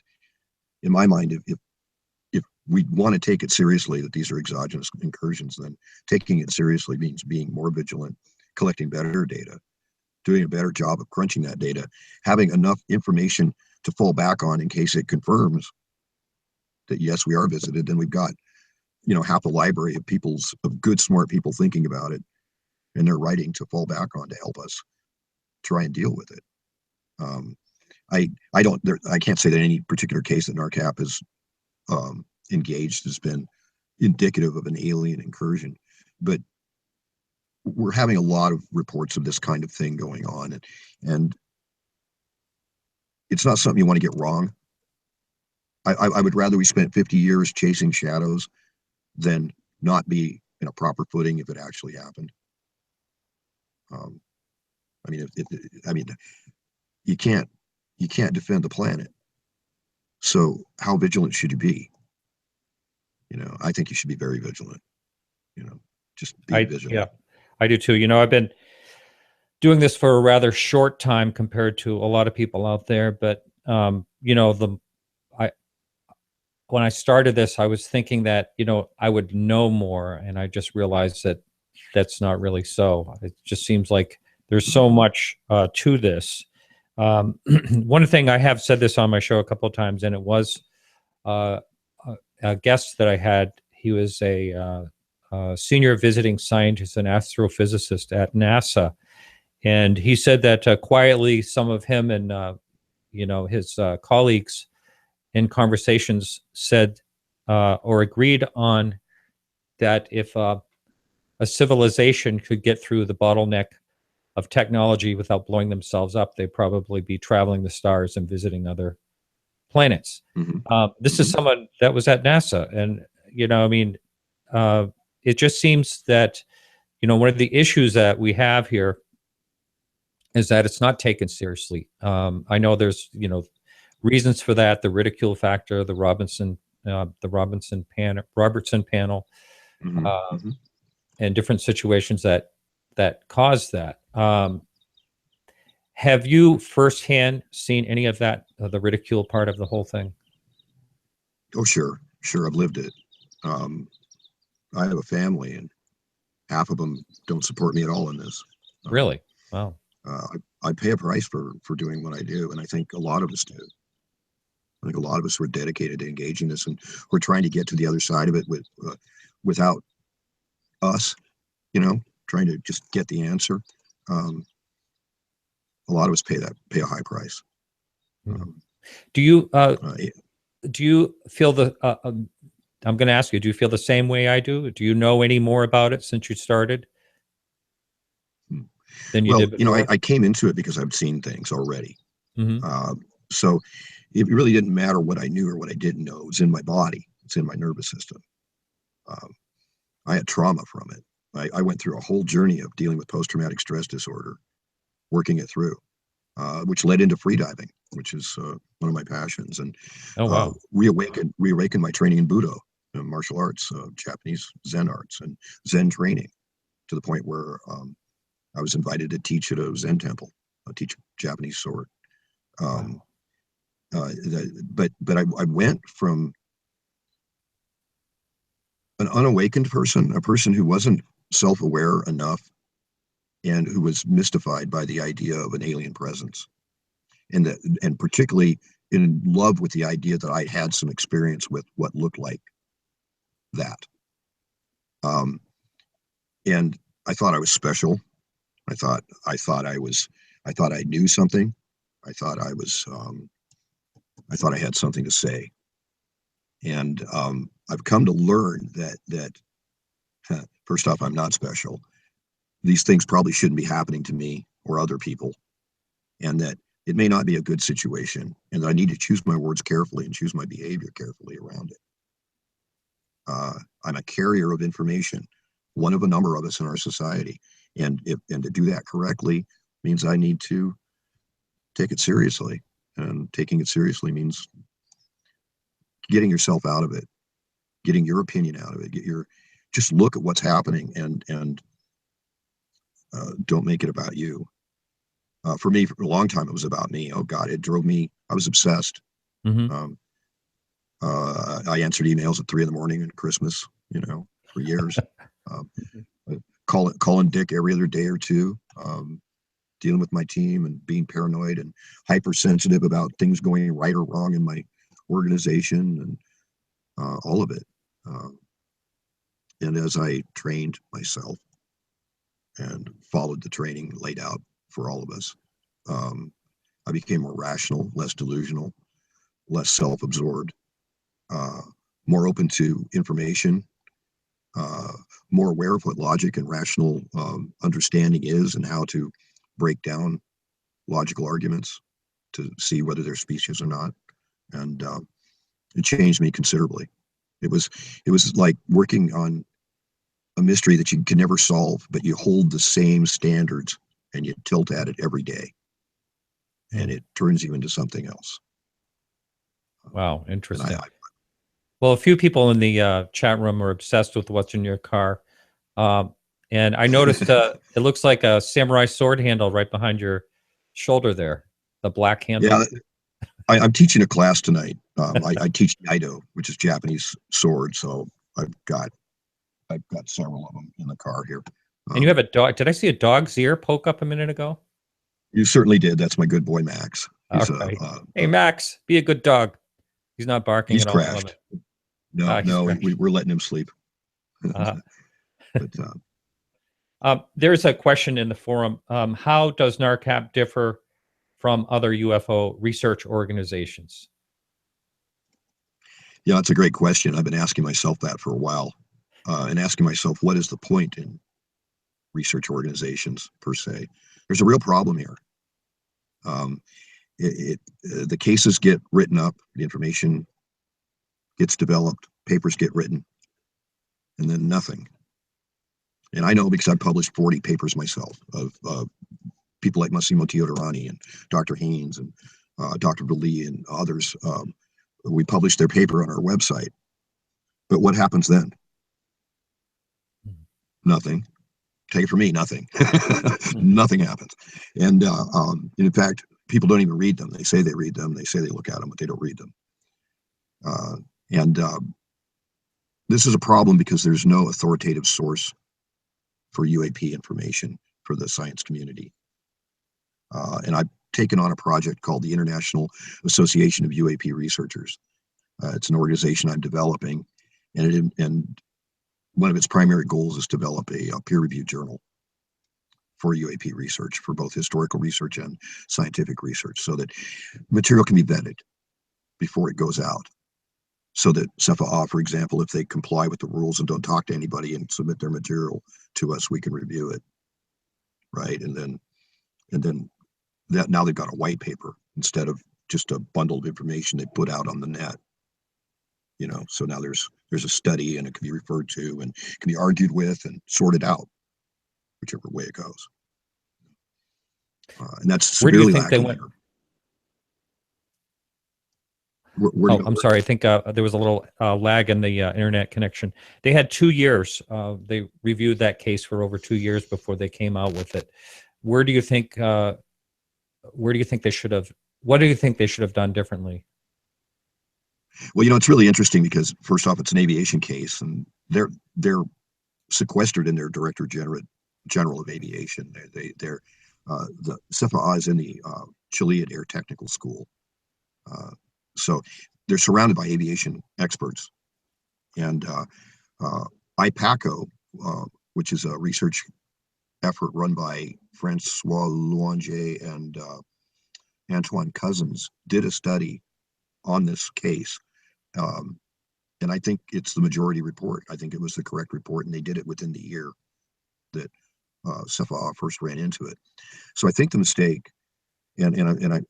in my mind, if we want to take it seriously that these are exogenous incursions, then taking it seriously means being more vigilant, collecting better data, doing a better job of crunching that data, having enough information to fall back on in case it confirms that yes, we are visited. Then we've got, you know, half a library of good, smart people thinking about it, and they're writing to fall back on to help us try and deal with it. I can't say that any particular case that NARCAP has engaged has been indicative of an alien incursion, but we're having a lot of reports of this kind of thing going on, and it's not something you want to get wrong. I would rather we spent 50 years chasing shadows than not be in a proper footing if it actually happened. I mean, you can't defend the planet. So how vigilant should you be? You know, I think you should be very vigilant. You know, just be vigilant. Yeah, I do too. You know, I've been doing this for a rather short time compared to a lot of people out there, but you know, when I started this, I was thinking that, you know, I would know more, and I just realized that that's not really so. It just seems like there's so much to this. One thing, I have said this on my show a couple of times, and it was a guest that I had. He was a senior visiting scientist and astrophysicist at NASA, and he said that quietly some of him and you know, his colleagues in conversations said or agreed on that if a civilization could get through the bottleneck of technology without blowing themselves up, they'd probably be traveling the stars and visiting other planets. This is someone that was at NASA, and you know, I mean, it just seems that, you know, one of the issues that we have here is that it's not taken seriously. I know there's, you know, reasons for that: the ridicule factor, the Robertson panel, and different situations that cause that. Have you firsthand seen any of that, the ridicule part of the whole thing? Oh, sure. I've lived it. I have a family, and half of them don't support me at all in this. Really? Wow. I pay a price for doing what I do, and I think a lot of us do. I think a lot of us were dedicated to engaging this, and we're trying to get to the other side of it without us, you know, trying to just get the answer. A lot of us pay a high price. Do you feel the? I'm going to ask you. Do you feel the same way I do? Do you know any more about it since you started than you did before? You know, I came into it because I've seen things already. So it really didn't matter what I knew or what I didn't know. It was in my body. It's in my nervous system. I had trauma from it. I went through a whole journey of dealing with post-traumatic stress disorder, working it through, which led into freediving, which is one of my passions, and reawakened my training in Budo, martial arts, Japanese Zen arts, and Zen training, to the point where I was invited to teach at a Zen temple, teach Japanese sword. But I went from an unawakened person, a person who wasn't self-aware enough, and who was mystified by the idea of an alien presence, and particularly in love with the idea that I had some experience with what looked like that. And I thought I was special. I thought I knew something. I thought I had something to say. And I've come to learn that first off, I'm not special. These things probably shouldn't be happening to me or other people, and that it may not be a good situation, and that I need to choose my words carefully and choose my behavior carefully around it. I'm a carrier of information, one of a number of us in our society. And to do that correctly means I need to take it seriously. And taking it seriously means getting yourself out of it, getting your opinion out of it, just look at what's happening and don't make it about you. For me, for a long time, it was about me. Oh God, it drove me. I was obsessed. Mm-hmm. I answered emails at 3 a.m. at Christmas, for years. Calling Dick every other day or two, dealing with my team and being paranoid and hypersensitive about things going right or wrong in my organization and all of it. And as I trained myself and followed the training laid out for all of us, I became more rational, less delusional, less self-absorbed, more open to information, more aware of what logic and rational understanding is and how to break down logical arguments to see whether they're specious or not. And it changed me considerably. It was like working on a mystery that you can never solve, but you hold the same standards and you tilt at it every day, and it turns you into something else. Wow, interesting. Well, a few people in the chat room are obsessed with what's in your car. And I noticed it looks like a samurai sword handle right behind your shoulder there, the black handle. Yeah, I'm teaching a class tonight. I teach Iaido, which is Japanese sword. So I've got several of them in the car here. And you have a dog. Did I see a dog's ear poke up a minute ago? You certainly did. That's my good boy, Max. He's right. Hey, Max, be a good dog. He's not barking he's at all. Crashed. No, we're letting him sleep. There's a question in the forum. How does NARCAP differ from other UFO research organizations? Yeah, that's a great question. I've been asking myself that for a while, and asking myself, what is the point in research organizations per se? There's a real problem here. The cases get written up, the information gets developed, papers get written, and then nothing. And I know because I've published 40 papers myself of people like Massimo Teodorani and Dr. Haynes and Dr. Bali and others. We published their paper on our website. But what happens then? Nothing. Take it from me, nothing. Nothing happens. And in fact, people don't even read them. They say they read them. They say they look at them, but they don't read them. And this is a problem because there's no authoritative source for UAP information for the science community. And I've taken on a project called the International Association of UAP Researchers. It's an organization I'm developing, and one of its primary goals is to develop a peer-reviewed journal for UAP research, for both historical research and scientific research, so that material can be vetted before it goes out. So that CFAA, for example, if they comply with the rules and don't talk to anybody and submit their material to us, we can review it, right? And then that now they've got a white paper instead of just a bundle of information they put out on the net. So now there's a study, and it can be referred to and can be argued with and sorted out, whichever way it goes. And that's severely lacking here. I'm sorry. I think there was a little lag in the internet connection. They had 2 years. They reviewed that case for over 2 years before they came out with it. Where do you think they should have? What do you think they should have done differently? Well, it's really interesting because first off, it's an aviation case, and they're sequestered in their Director General of Aviation. The CFAA is in the Chilean Air Technical School. So they're surrounded by aviation experts. And IPACO, which is a research effort run by Francois Louanger and Antoine Cousins, did a study on this case. And I think it's the majority report. I think it was the correct report, and they did it within the year that CFAA first ran into it. So I think the mistake, and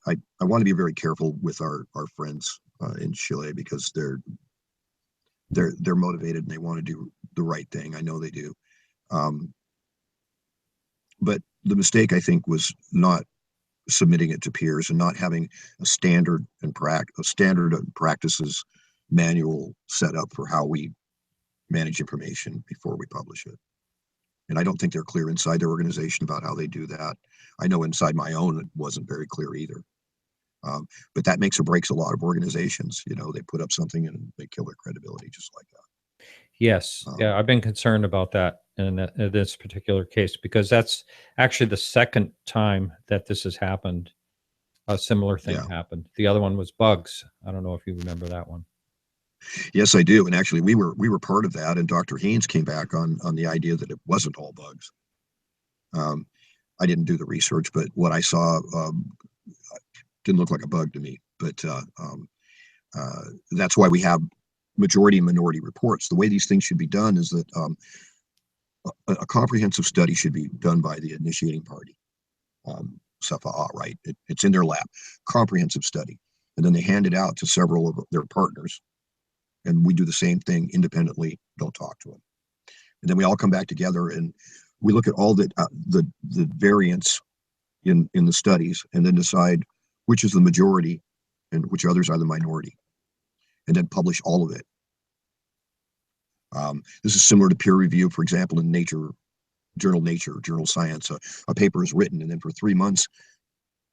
I want to be very careful with our friends in Chile, because they're motivated and they want to do the right thing. I know they do. But the mistake, I think, was not submitting it to peers and not having a standard and practices manual set up for how we manage information before we publish it. And I don't think they're clear inside their organization about how they do that. I know inside my own, it wasn't very clear either. But that makes or breaks a lot of organizations. You know, they put up something and they kill their credibility just like that. Yes. Yeah, I've been concerned about that in this particular case, because that's actually the second time that this has happened. A similar thing happened. The other one was bugs. I don't know if you remember that one. Yes, I do. And actually, we were part of that. And Dr. Haynes came back on the idea that it wasn't all bugs. I didn't do the research, but what I saw didn't look like a bug to me. But that's why we have majority and minority reports. The way these things should be done is that a comprehensive study should be done by the initiating party. SFAA, right? It's in their lab, comprehensive study. And then they hand it out to several of their partners. And we do the same thing independently, don't talk to them. And then we all come back together and we look at all the variants in the studies and then decide which is the majority and which others are the minority, and then publish all of it. This is similar to peer review, for example, in journal Science. A paper is written, and then for 3 months,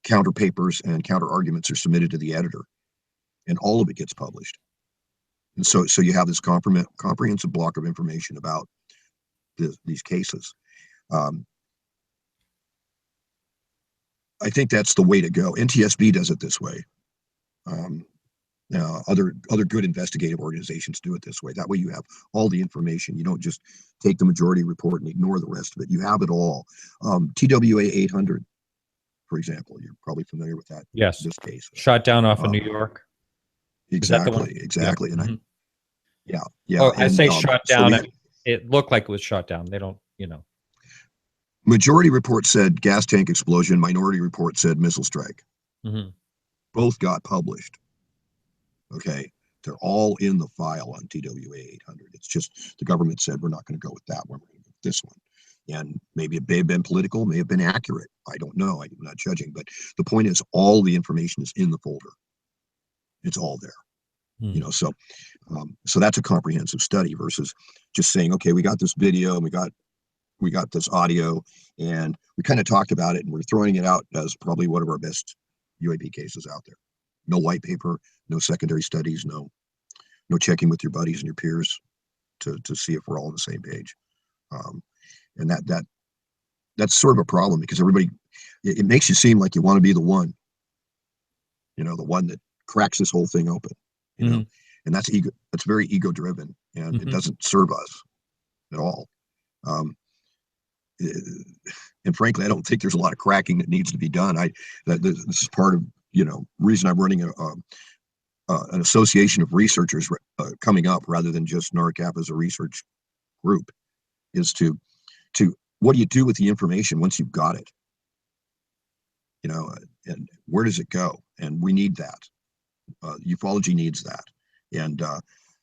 counter papers and counter arguments are submitted to the editor, and all of it gets published. And so you have this comprehensive block of information about these cases. I think that's the way to go. NTSB does it this way. Other good investigative organizations do it this way. That way you have all the information. You don't just take the majority report and ignore the rest of it. You have it all. TWA 800, for example, you're probably familiar with that. Yes. This case. Shot down off of New York. Exactly. Yep. And yeah. Oh, I and, say shot down. So it looked like it was shot down. They don't, Majority report said gas tank explosion. Minority report said missile strike. Mm-hmm. Both got published. Okay, they're all in the file on TWA 800. It's just the government said we're not going to go with that one. We're going to go with this one. And maybe it may have been political, may have been accurate. I don't know. I'm not judging. But the point is, all the information is in the folder. It's all there. Mm. So that's a comprehensive study versus just saying, okay, we got this video and we got this audio, and we kind of talked about it, and we're throwing it out as probably one of our best UAP cases out there. No white paper, no secondary studies, no checking with your buddies and your peers to see if we're all on the same page. And that's sort of a problem, because everybody, it makes you seem like you want to be the one, the one that cracks this whole thing open, know, and that's ego. That's very ego driven, and it doesn't serve us at all. And frankly, I don't think there's a lot of cracking that needs to be done. This is part of, reason I'm running an association of researchers coming up rather than just NARCAP as a research group, is to what do you do with the information once you've got it? And where does it go? And we need that. Ufology needs that. And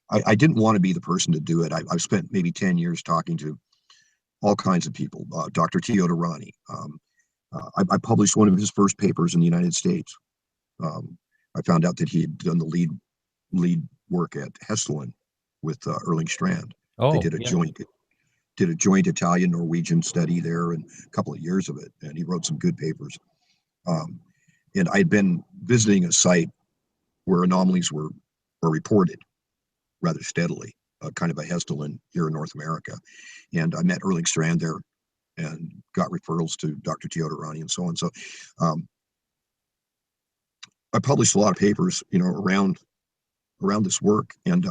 I didn't want to be the person to do it. I've spent maybe 10 years talking to all kinds of people. Dr. Teodorani. I published one of his first papers in the United States. I found out that he had done the lead work at Hesselin with Erling Strand. They did a joint Italian-Norwegian study there, and a couple of years of it, and he wrote some good papers. And I'd been visiting a site where anomalies were reported rather steadily, kind of a Hesselin here in North America. And I met Erling Strand there and got referrals to Dr. Teodorani and so on. So I published a lot of papers, around this work, and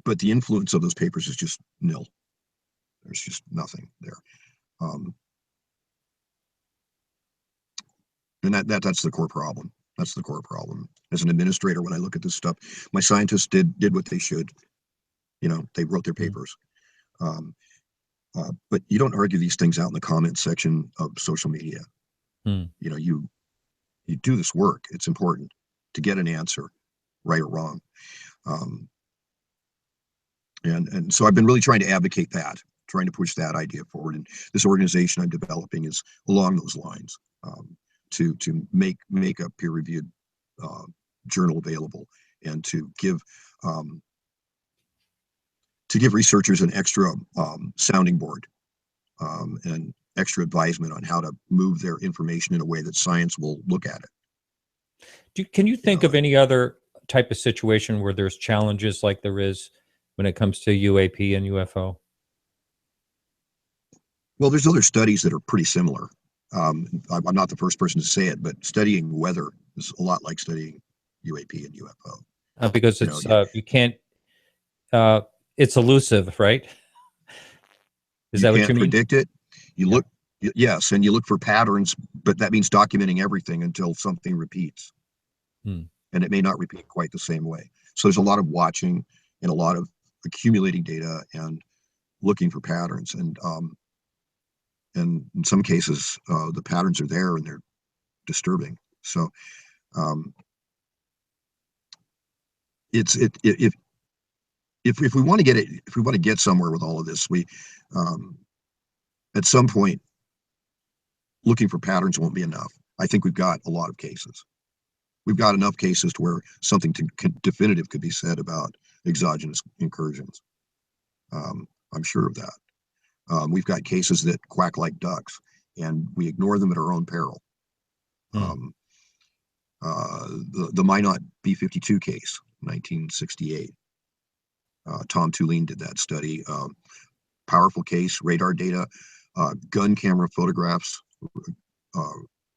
but the influence of those papers is just nil. There's just nothing there. And that's the core problem. That's the core problem. As an administrator, when I look at this stuff, my scientists did what they should. They wrote their papers. But you don't argue these things out in the comments section of social media. You do this work. It's important to get an answer, right or wrong. And so I've been really trying to advocate that, trying to push that idea forward. And this organization I'm developing is along those lines, to make a peer-reviewed journal available, and to give researchers an extra sounding board, and extra advisement on how to move their information in a way that science will look at it. Can you think of any other type of situation where there's challenges like there is when it comes to UAP and UFO? Well, there's other studies that are pretty similar. I'm not the first person to say it, but studying weather is a lot like studying UAP and UFO. Because it's you can't. It's elusive, right? Is that what you mean? You can't predict it. You look, yes, and you look for patterns, but that means documenting everything until something repeats. And it may not repeat quite the same way. So there's a lot of watching and a lot of accumulating data and looking for patterns. And in some cases, the patterns are there and they're disturbing. So if we want to get it, if we want to get somewhere with all of this, we at some point, looking for patterns won't be enough. I think we've got a lot of cases. We've got enough cases to where something definitive could be said about exogenous incursions. I'm sure of that. We've got cases that quack like ducks, and we ignore them at our own peril. The Minot B-52 case, 1968. Tom Tulane did that study. Powerful case, radar data, gun camera photographs,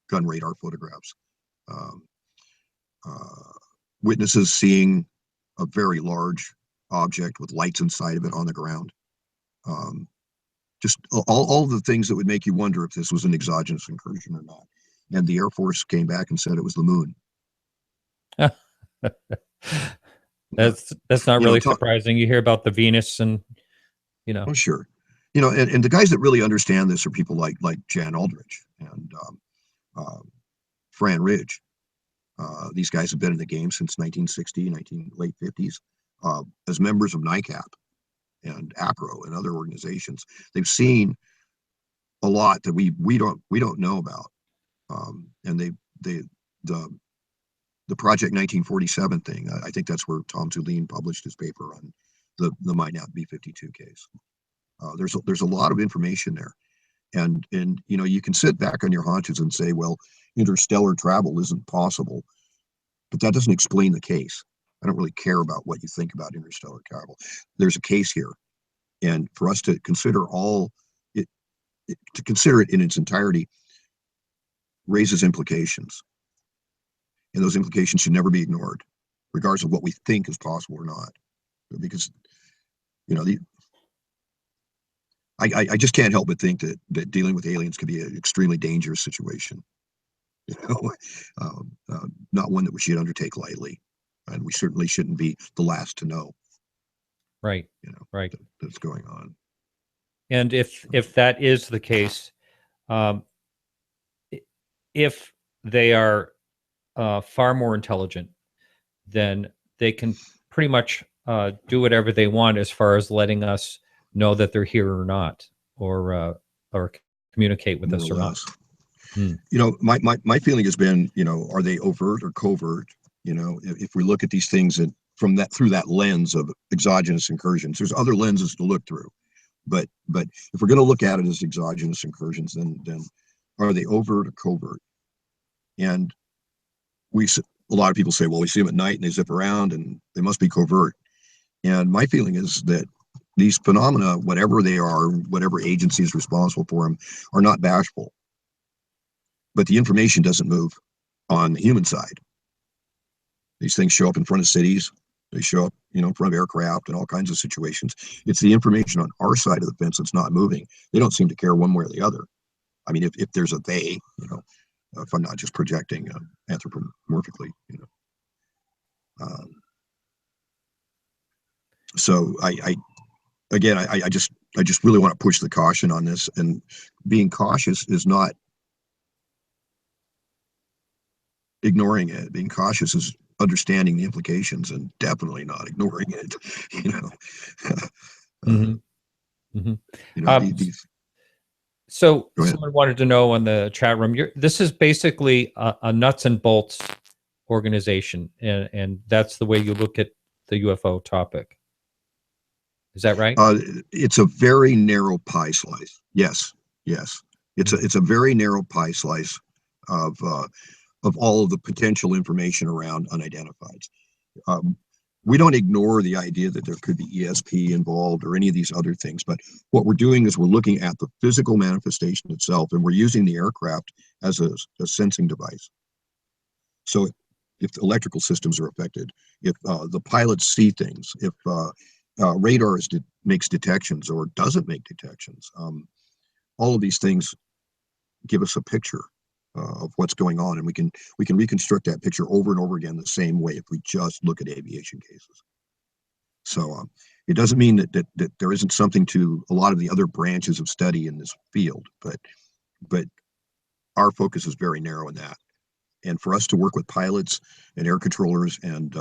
gun radar photographs. Witnesses seeing a very large object with lights inside of it on the ground. Just all the things that would make you wonder if this was an exogenous incursion or not. And the Air Force came back and said it was the moon. That's not really surprising. You hear about the Venus and, Oh, sure. And the guys that really understand this are people like Jan Aldrich and Fran Ridge. These guys have been in the game since 1960, late 50s, as members of NICAP and APRO and other organizations. They've seen a lot that we don't know about. And the Project 1947 thing, I think that's where Tom Tulane published his paper on the Minot B-52 case. There's a lot of information there. And you can sit back on your haunches and say, well, interstellar travel isn't possible, but that doesn't explain the case. I don't really care about what you think about interstellar travel. There's a case here, and for us to consider to consider it in its entirety raises implications, and those implications should never be ignored, regardless of what we think is possible or not, because I just can't help but think that dealing with aliens could be an extremely dangerous situation. Not one that we should undertake lightly, and we certainly shouldn't be the last to know. Right. Right. That's going on. And if that is the case, if they are far more intelligent, then they can pretty much do whatever they want as far as letting us know that they're here or not, or communicate with us or not. My feeling has been, are they overt or covert? If we look at these things and through that lens of exogenous incursions, there's other lenses to look through. But if we're going to look at it as exogenous incursions, then are they overt or covert? And a lot of people say, well, we see them at night and they zip around and they must be covert. And my feeling is that these phenomena, whatever they are, whatever agency is responsible for them, are not bashful. But the information doesn't move on the human side. These things show up in front of cities. They show up, in front of aircraft and all kinds of situations. It's the information on our side of the fence that's not moving. They don't seem to care one way or the other. I mean, if there's a they, if I'm not just projecting anthropomorphically, So I just really want to push the caution on this, and being cautious is not ignoring it. Being cautious is understanding the implications and definitely not ignoring it. You know, you know, these. So Go ahead. someone wanted to know on the chat room, this is basically a nuts and bolts organization, and that's the way you look at the UFO topic. Is that right? It's a very narrow pie slice. Yes, yes. It's a very narrow pie slice of all of the potential information around unidentifieds. We don't ignore the idea that there could be ESP involved or any of these other things, but what we're doing is we're looking at the physical manifestation itself, and we're using the aircraft as a sensing device. So if the electrical systems are affected, if the pilots see things, if radar makes detections or doesn't make detections, all of these things give us a picture of what's going on, and we can reconstruct that picture over and over again the same way if we just look at aviation cases. So it doesn't mean that there isn't something to a lot of the other branches of study in this field, but our focus is very narrow in that. And for us to work with pilots and air controllers and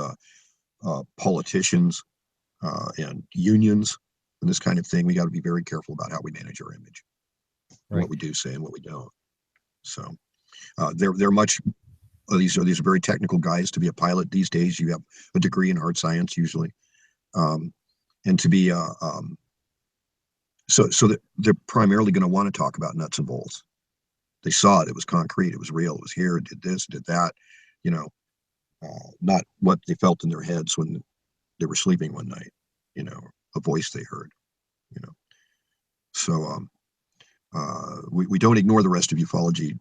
politicians and unions and this kind of thing, we got to be very careful about how we manage our image, and what we do say and what we don't. So they're much. These are very technical guys. To be a pilot these days, you have a degree in hard science usually, and to be so that they're primarily going to want to talk about nuts and bolts. They saw it; it was concrete, it was real, it was here, it did this, did that. You know, not what they felt in their heads when they were sleeping one night. You know, a voice they heard. You know, so we don't ignore the rest of ufology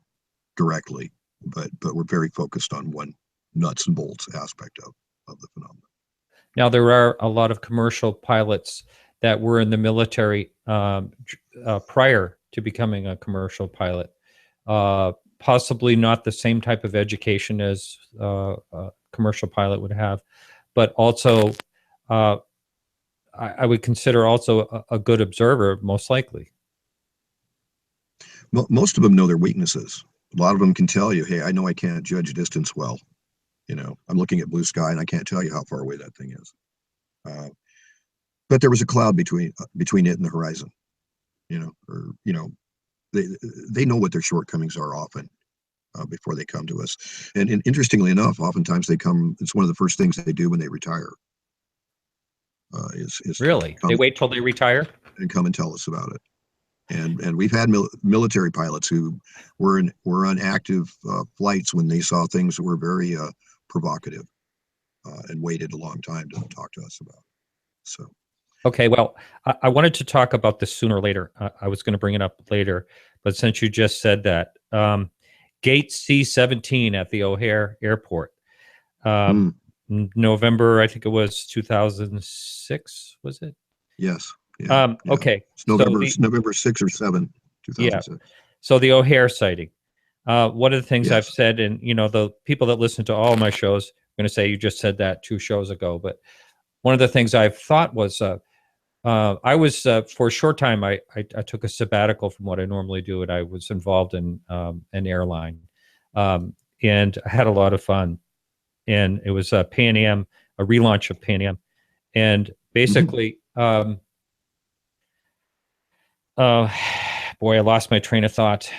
directly, but we're very focused on one nuts and bolts aspect of the phenomenon. Now, there are a lot of commercial pilots that were in the military prior to becoming a commercial pilot. Possibly not the same type of education as a commercial pilot would have, but also I would consider also a good observer, most likely. Most of them know their weaknesses. A lot of them can tell you, hey, I know I can't judge distance well. You know, I'm looking at blue sky and I can't tell you how far away that thing is. But there was a cloud between it and the horizon. You know, or you know, they know what their shortcomings are often before they come to us. And interestingly enough, oftentimes they come. It's one of the first things they do when they retire. Is Really? They wait till they retire and come and tell us about it. And we've had military pilots who were on active flights when they saw things that were very provocative, and waited a long time to talk to us about. So, okay, well, I wanted to talk about this sooner or later. I was going to bring it up later, but since you just said that, Gate C-17 at the O'Hare Airport, November, I think it was 2006, was it? Yes. Yeah, yeah. Okay. It's November 6 or 7, 2006. Yeah. So the O'Hare sighting. One of the things Yes. I've said, and you know, the people that listen to all my shows are going to say you just said that 2 shows ago, but one of the things I've thought was I was for a short time I took a sabbatical from what I normally do, and I was involved in an airline, and I had a lot of fun. And it was Pan Am, a relaunch of Pan Am, and basically, boy, I lost my train of thought.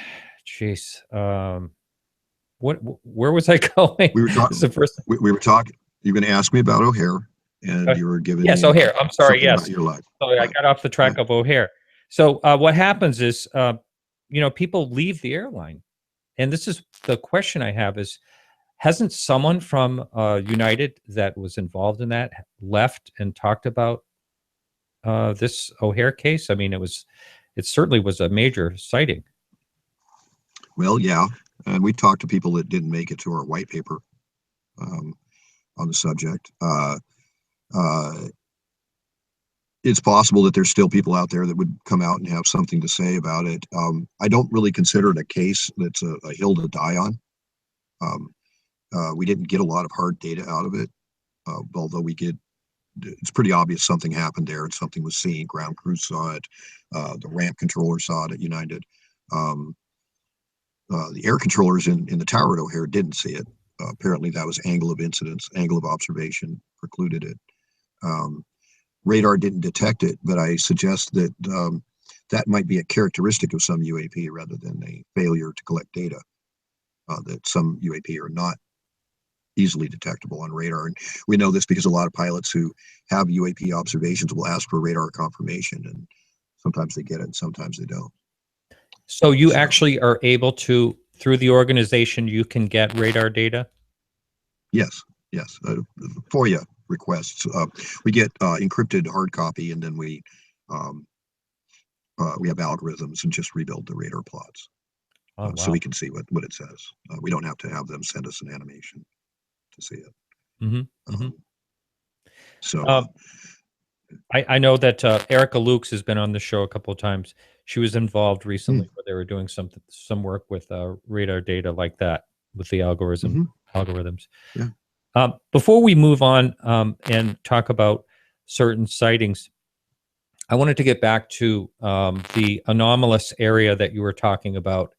Jeez, where was I going? We were talking. We were talking. You're going to ask me about O'Hare, and you were giving. Yes, O'Hare. I'm sorry. Yes, about your life. So I got off the track of O'Hare. So what happens is, you know, people leave the airline, and this is the question I have: is hasn't someone from United that was involved in that left and talked about this O'Hare case? I mean, it certainly was a major sighting. Well, yeah, and we talked to people that didn't make it to our white paper on the subject. It's possible that there's still people out there that would come out and have something to say about it. I don't really consider it a case that's a hill to die on. We didn't get a lot of hard data out of it, although it's pretty obvious something happened there and something was seen. Ground crews saw it. The ramp controller saw it at United. The air controllers in the tower at O'Hare didn't see it. apparently that was angle of incidence, angle of observation precluded it. Radar didn't detect it, but I suggest that that might be a characteristic of some UAP rather than a failure to collect data, that some UAP are not easily detectable on radar. And we know this because a lot of pilots who have UAP observations will ask for radar confirmation, and sometimes they get it and sometimes they don't. So you actually are able to, through the organization, you can get radar data? Yes, yes. FOIA requests. We get encrypted hard copy, and then we have algorithms and just rebuild the radar plots. Oh, wow. So we can see what it says. We don't have to have them send us an animation to see it. Mm-hmm. Mm-hmm. So I know that Erica Lukes has been on the show a couple of times. She was involved recently where they were doing some work with radar data like that with the algorithms. Yeah. Before we move on and talk about certain sightings, I wanted to get back to the anomalous area that you were talking about.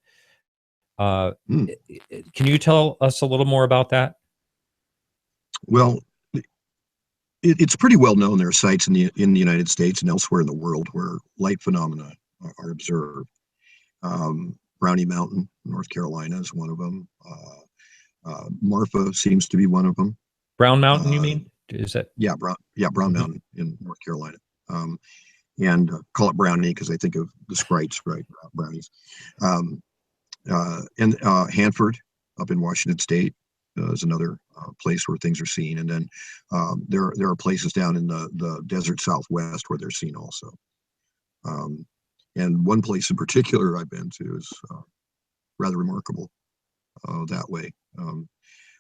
Can you tell us a little more about that? Well, it's pretty well known. There are sites in the United States and elsewhere in the world where light phenomena are observed. Brownie Mountain, North Carolina, is one of them. Marfa seems to be one of them. Brown Mountain, you mean? Is that? Yeah, Brown Mountain in North Carolina. And call it Brownie because I think of the sprites, right? Brownies. And Hanford up in Washington State is another place where things are seen. And then there are places down in the desert Southwest where they're seen also. And one place in particular I've been to is rather remarkable that way.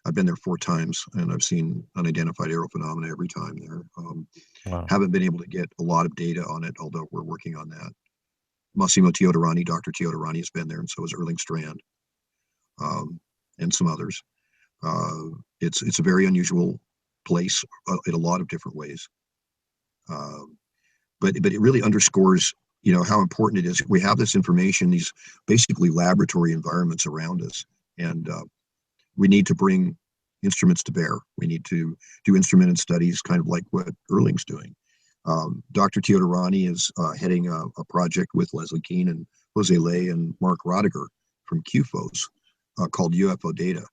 I've been there 4 times, and I've seen unidentified aerial phenomena every time there. Wow. Haven't been able to get a lot of data on it, although we're working on that. Massimo Teodorani, Dr. Teodorani has been there, and so is Erling Strand, and some others. It's a very unusual place in a lot of different ways. But it really underscores, how important it is. We have this information, these basically laboratory environments around us, and we need to bring instruments to bear. We need to do instrumented studies, kind of like what Erling's doing. Dr. Teodorani is heading a project with Leslie Keene and Jose Ley and Mark Rodiger from QFOS called UFO Data,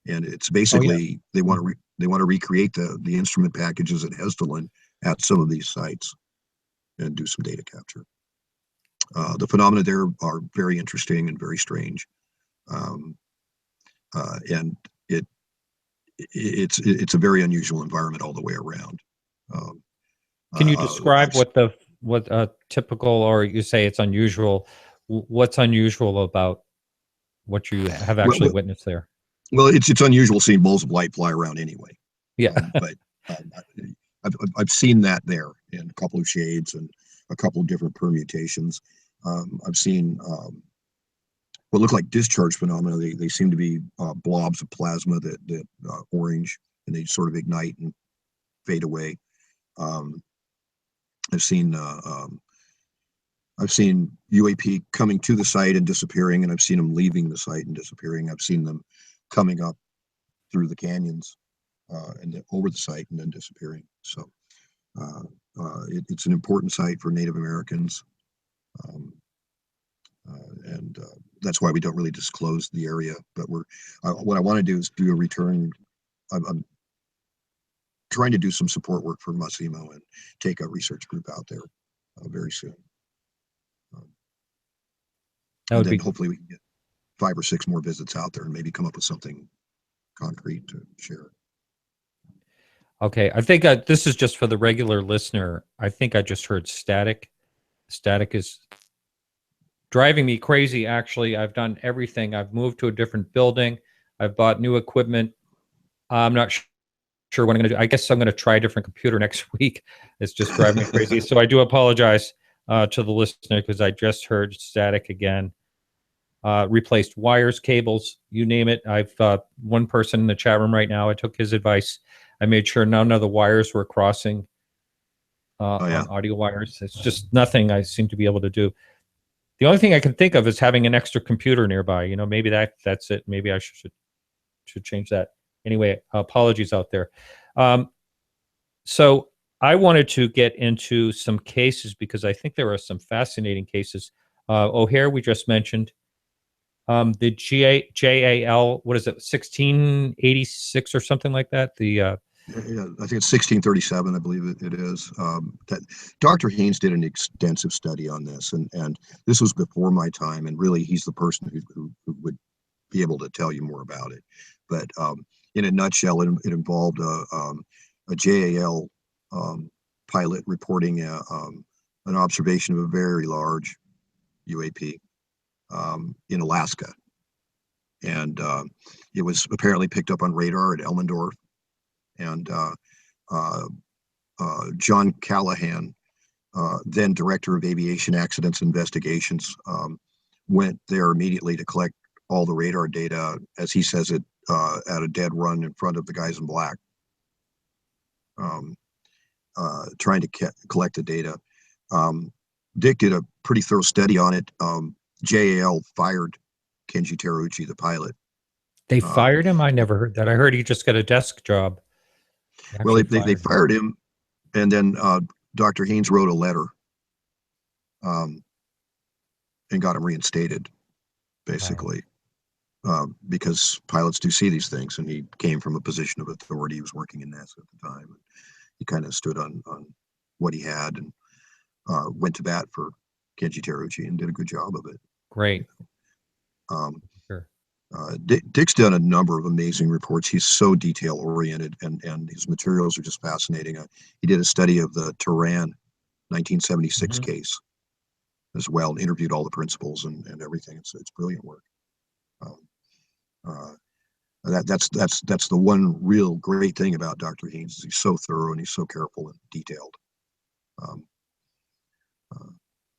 and it's basically they want to recreate the instrument packages at Hessdalen at some of these sites and do some data capture. The phenomena there are very interesting and very strange, and it's a very unusual environment all the way around. Can you describe what a typical, or you say it's unusual? What's unusual about what you have actually witnessed there? Well, it's unusual seeing balls of light fly around anyway. Yeah, but I've seen that there in a couple of shades and a couple of different permutations. I've seen what look like discharge phenomena. They seem to be blobs of plasma that orange, and they sort of ignite and fade away. I've seen UAP coming to the site and disappearing, and I've seen them leaving the site and disappearing. I've seen them coming up through the canyons and then over the site and then disappearing. So it's an important site for Native Americans, and that's why we don't really disclose the area. But what I want to do is do a return. I'm trying to do some support work for Massimo and take a research group out there very soon. And then hopefully we can get 5 or 6 more visits out there and maybe come up with something concrete to share. Okay, I think this is just for the regular listener. I think I just heard static. Static is driving me crazy, actually. I've done everything. I've moved to a different building. I've bought new equipment. I'm not sure what I'm going to do. I guess I'm going to try a different computer next week. It's just driving me crazy. So I do apologize to the listener because I just heard static again. Replaced wires, cables, you name it. I've one person in the chat room right now. I took his advice. I made sure none of the wires were crossing on audio wires. It's just nothing I seem to be able to do. The only thing I can think of is having an extra computer nearby. Maybe that's it. Maybe I should to change that. Anyway, apologies out there. So I wanted to get into some cases because I think there are some fascinating cases. O'Hare, we just mentioned. The JAL, what is it, 1686 or something like that? Yeah, I think it's 1637, I believe it is. That Dr. Haynes did an extensive study on this, and this was before my time, and really he's the person who would be able to tell you more about it. But in a nutshell, it involved a JAL pilot reporting an observation of a very large UAP in Alaska. And it was apparently picked up on radar at Elmendorf. And John Callahan, then director of aviation accidents investigations, went there immediately to collect all the radar data, as he says it, at a dead run in front of the guys in black, trying to collect the data. Dick did a pretty thorough study on it. JAL fired Kenji Teruichi, the pilot. They fired him? I never heard that. I heard he just got a desk job. Well, they fired him, and then Dr. Haynes wrote a letter and got him reinstated, basically, because pilots do see these things, and he came from a position of authority. He was working in NASA at the time. And he kind of stood on what he had and went to bat for Kenji Teruichi and did a good job of it. Great. Sure. Dick's done a number of amazing reports. He's so detail oriented, and his materials are just fascinating. He did a study of the Tehran 1976 case as well, and interviewed all the principals and everything. It's brilliant work. That's the one real great thing about Dr. Haynes is he's so thorough and he's so careful and detailed.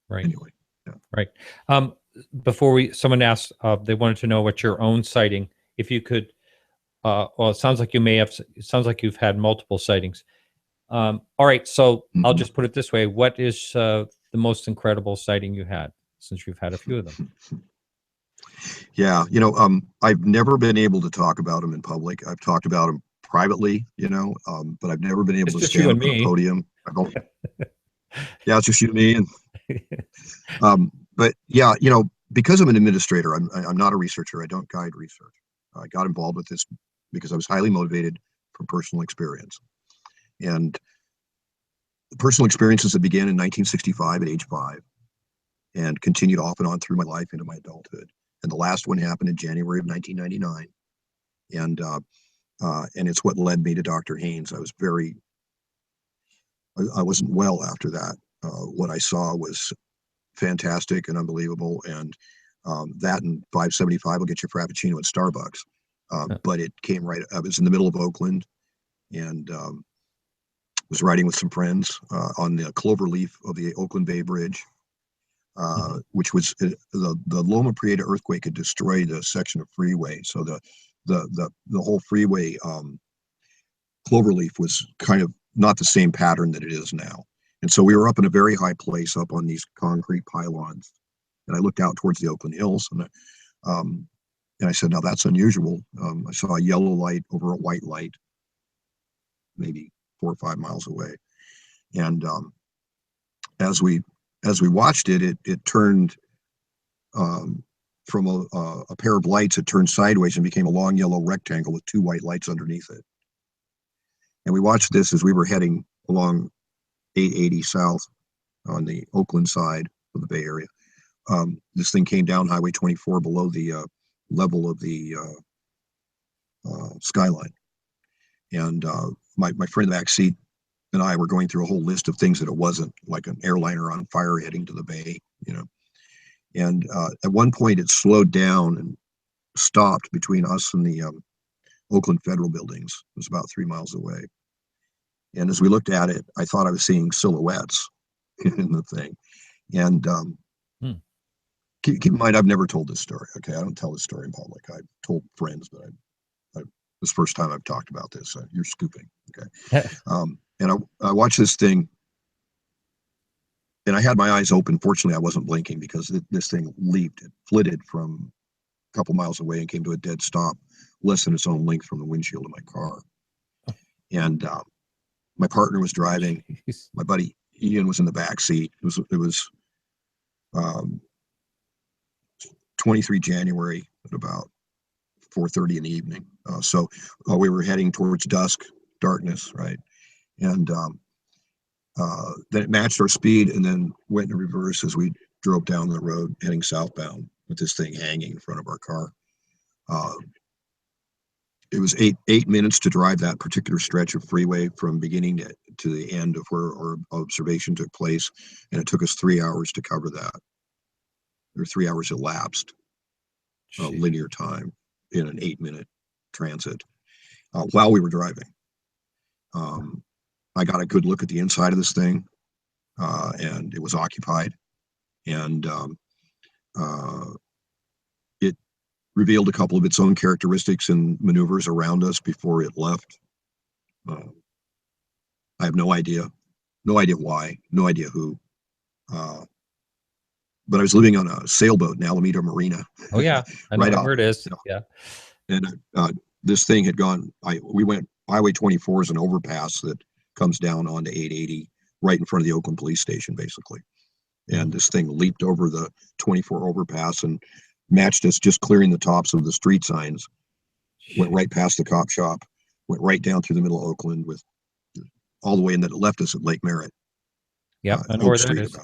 Right. Anyway. Yeah. Right. Before someone asked, they wanted to know what your own sighting, if you could, well, it sounds like it sounds like you've had multiple sightings. All right. So I'll just put it this way. What is the most incredible sighting you had, since you've had a few of them? Yeah. I've never been able to talk about them in public. I've talked about them privately, but I've never been able to stand up on a podium. Yeah, it's just you and me. And but yeah, because I'm an administrator, I'm not a researcher. I don't guide research. I got involved with this because I was highly motivated from personal experience. And the personal experiences that began in 1965 at age 5 and continued off and on through my life into my adulthood. And the last one happened in January of 1999. And it's what led me to Dr. Haynes. I wasn't well after that. What I saw was fantastic and unbelievable. And that and 575 will get you Frappuccino at Starbucks. But it came right, I was in the middle of Oakland and was riding with some friends on the clover leaf of the Oakland Bay Bridge, which was the Loma Prieta earthquake had destroyed a section of freeway. So the whole freeway cloverleaf was kind of not the same pattern that it is now. And so we were up in a very high place up on these concrete pylons. And I looked out towards the Oakland Hills and I said, now that's unusual. I saw a yellow light over a white light, maybe 4 or 5 miles away. And as we watched it, it turned from a pair of lights, it turned sideways and became a long yellow rectangle with 2 white lights underneath it. And we watched this as we were heading along 880 south on the Oakland side of the Bay Area. This thing came down Highway 24 below the level of the skyline. And my friend in the back seat and I were going through a whole list of things that it wasn't, like an airliner on fire heading to the bay, And at one point it slowed down and stopped between us and the Oakland Federal buildings. It was about 3 miles away. And as we looked at it, I thought I was seeing silhouettes in the thing. And keep in mind, I've never told this story. Okay, I don't tell this story in public. I've told friends, but this is the first time I've talked about this. You're scooping. Okay. And I watched this thing, and I had my eyes open. Fortunately, I wasn't blinking because this thing leaped. It flitted from a couple miles away and came to a dead stop less than its own length from the windshield of my car. And my partner was driving. Jeez. My buddy Ian was in the back seat. It was 23 January at about 4:30 in the evening. So we were heading towards dusk, darkness, right? And then it matched our speed and then went in reverse as we drove down the road heading southbound with this thing hanging in front of our car. It was eight minutes to drive that particular stretch of freeway from beginning to the end of where our observation took place, and it took us 3 hours to cover that. Or 3 hours elapsed, linear time in an 8-minute transit while we were driving. I got a good look at the inside of this thing, and it was occupied, and it revealed a couple of its own characteristics and maneuvers around us before it left. I have no idea why, no idea who. But I was living on a sailboat in Alameda Marina. Oh yeah, I know Right where it is. Yeah. And this thing had gone. We went Highway 24 is an overpass that comes down onto 880 right in front of the Oakland Police Station, basically. And this thing leaped over the 24 overpass and matched us, just clearing the tops of the street signs. Went right past the cop shop, went right down through the middle of Oakland with all the way, and then it left us at Lake Merritt. Yeah, I know where that is.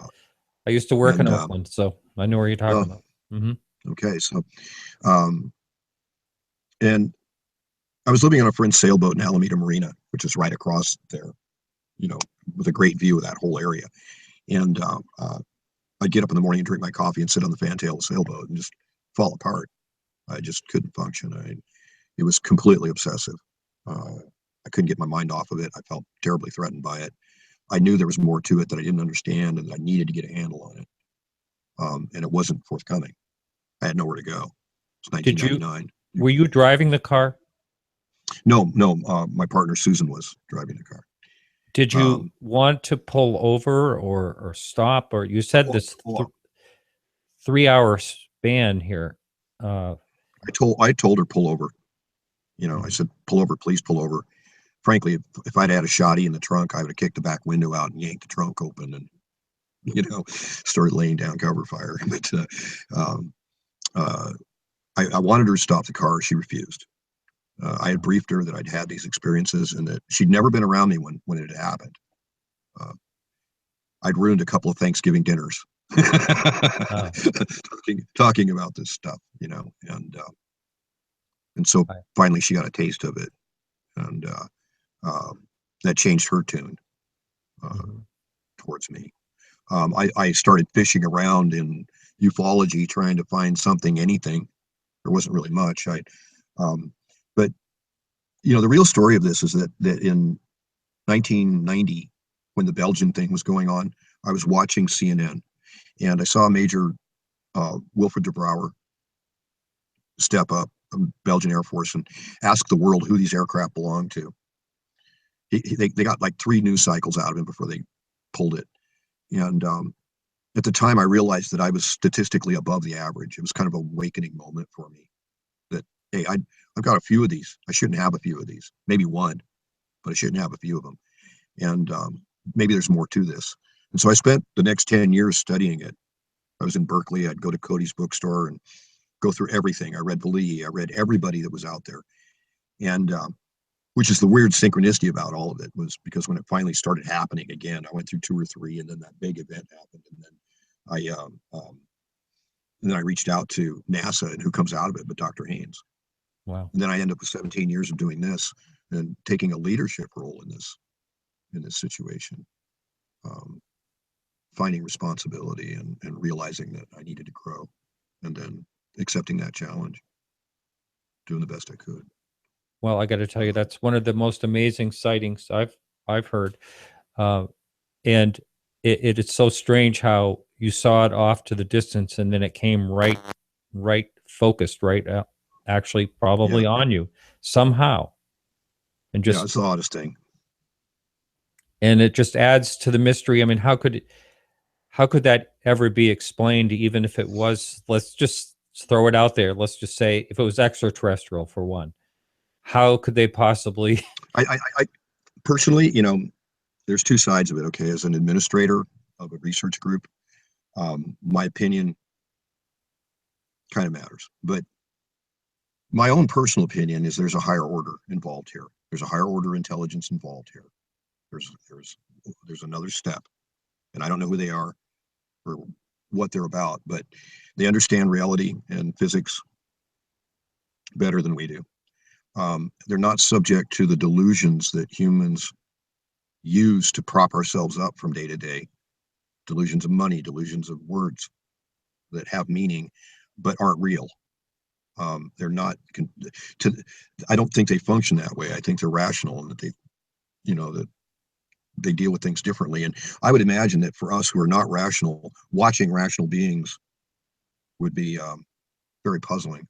I used to work in Oakland, so I know where you're talking about. Okay, so, and I was living on a friend's sailboat in Alameda Marina, which is right across there, with a great view of that whole area. And I'd get up in the morning and drink my coffee and sit on the fantail of the sailboat and just fall apart. I just couldn't function. It was completely obsessive. I couldn't get my mind off of it. I felt terribly threatened by it. I knew there was more to it that I didn't understand and that I needed to get a handle on it. And it wasn't forthcoming. I had nowhere to go. It's 1999. Were you driving the car? No. My partner Susan was driving the car. Did you want to pull over or stop? Or you said this 3 hour span here. I told her pull over. I said, pull over, please pull over. Frankly, if I'd had a shotty in the trunk, I would have kicked the back window out and yanked the trunk open and, started laying down cover fire. But I wanted her to stop the car. She refused. I had briefed her that I'd had these experiences and that she'd never been around me when it had happened. I'd ruined a couple of Thanksgiving dinners talking about this stuff, and so finally she got a taste of it, and that changed her tune towards me. I started fishing around in ufology, trying to find anything. There wasn't really much. But the real story of this is that in 1990, when the Belgian thing was going on, I was watching CNN, and I saw Major Wilfred de Brouwer step up, Belgian Air Force, and ask the world who these aircraft belonged to. They got like 3 news cycles out of him before they pulled it. And at the time, I realized that I was statistically above the average. It was kind of an awakening moment for me that, hey, I've got a few of these. I shouldn't have a few of these. Maybe one, but I shouldn't have a few of them. And maybe there's more to this. And so I spent the next 10 years studying it. I was in Berkeley. I'd go to Cody's bookstore and go through everything. I read Vallée. I read everybody that was out there. And which is the weird synchronicity about all of it, was because when it finally started happening again, I went through 2 or 3, and then that big event happened. And then I reached out to NASA, and who comes out of it but Dr. Haynes. Wow. And then I end up with 17 years of doing this and taking a leadership role in this situation, finding responsibility and realizing that I needed to grow, and then accepting that challenge, doing the best I could. Well, I got to tell you, that's one of the most amazing sightings I've heard, and it is so strange how you saw it off to the distance, and then it came right focused, right out, actually probably on you somehow, and just it's the oddest thing. And it just adds to the mystery. I mean, how could that ever be explained? Even if it was, let's just throw it out there. Let's just say if it was extraterrestrial, for one. how could they possibly? I personally, you know, there's two sides of it. Okay, as an administrator of a research group, my opinion kind of matters, but my own personal opinion is there's a higher order involved here. There's a higher order intelligence involved here. There's another step, and I don't know who they are or what they're about, but they understand reality and physics better than we do. They're not subject to the delusions that humans use to prop ourselves up from day to day. Delusions of money, delusions of words that have meaning but aren't real. They're not I don't think they function that way. I think they're rational and that that they deal with things differently. And I would imagine that for us who are not rational, watching rational beings would be very puzzling.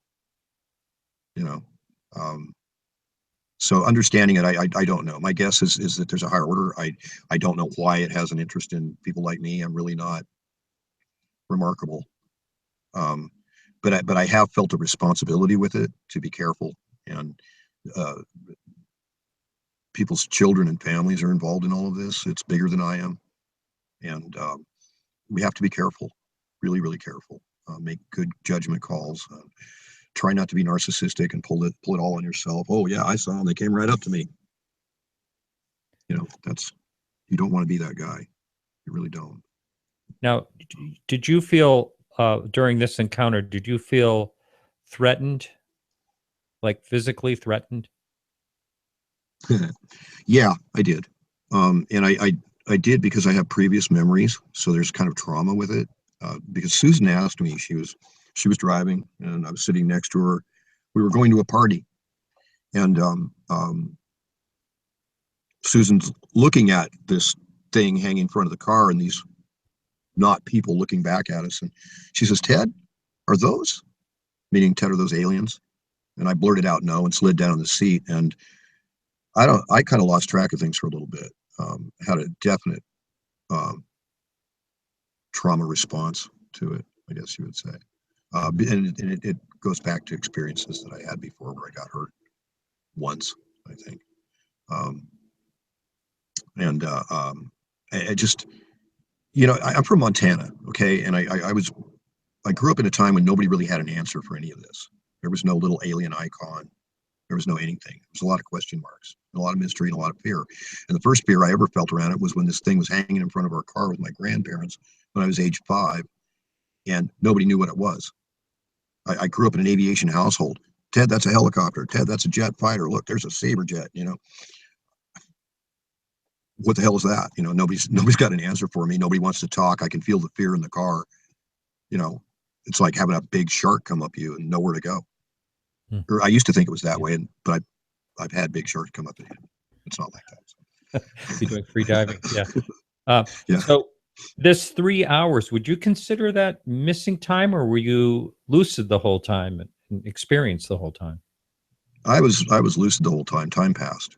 So understanding it, I don't know. My guess is that there's a higher order. I don't know why it has an interest in people like me. I'm really not remarkable. But I have felt a responsibility with it to be careful, and people's children and families are involved in all of this. It's bigger than I am, and we have to be careful, really, really careful. Make good judgment calls. Try not to be narcissistic and pull it all on yourself. Oh yeah, I saw them. They came right up to me. You don't want to be that guy. You really don't. Now, did you feel during this encounter? Did you feel threatened, like physically threatened? Yeah, I did, and I did because I have previous memories. So there's kind of trauma with it. Because Susan asked me, she was driving, and I was sitting next to her. We were going to a party, and Susan's looking at this thing hanging in front of the car, and these not people looking back at us, and she says, "Ted, are those?" Meaning, Ted, are those aliens? And I blurted out no and slid down in the seat, and I kind of lost track of things for a little bit. Had a definite trauma response to it, I guess you would say. And it goes back to experiences that I had before where I got hurt once, I think. I just, I'm from Montana, okay? And I grew up in a time when nobody really had an answer for any of this. There was no little alien icon. There was no anything. There was a lot of question marks, and a lot of mystery, and a lot of fear. And the first fear I ever felt around it was when this thing was hanging in front of our car with my grandparents when I was age 5, and nobody knew what it was. I grew up in an aviation household. Ted, that's a helicopter. Ted, that's a jet fighter. Look, there's a Saber jet. What the hell is that? Nobody's got an answer for me. Nobody wants to talk. I can feel the fear in the car. It's like having a big shark come up you and nowhere to go. Or I used to think it was that way, but I've had big sharks come up at you. It's not like that. So. You're doing free diving, yeah. Yeah. So this 3 hours, would you consider that missing time, or were you lucid the whole time and experienced the whole time? I was lucid the whole time. Time passed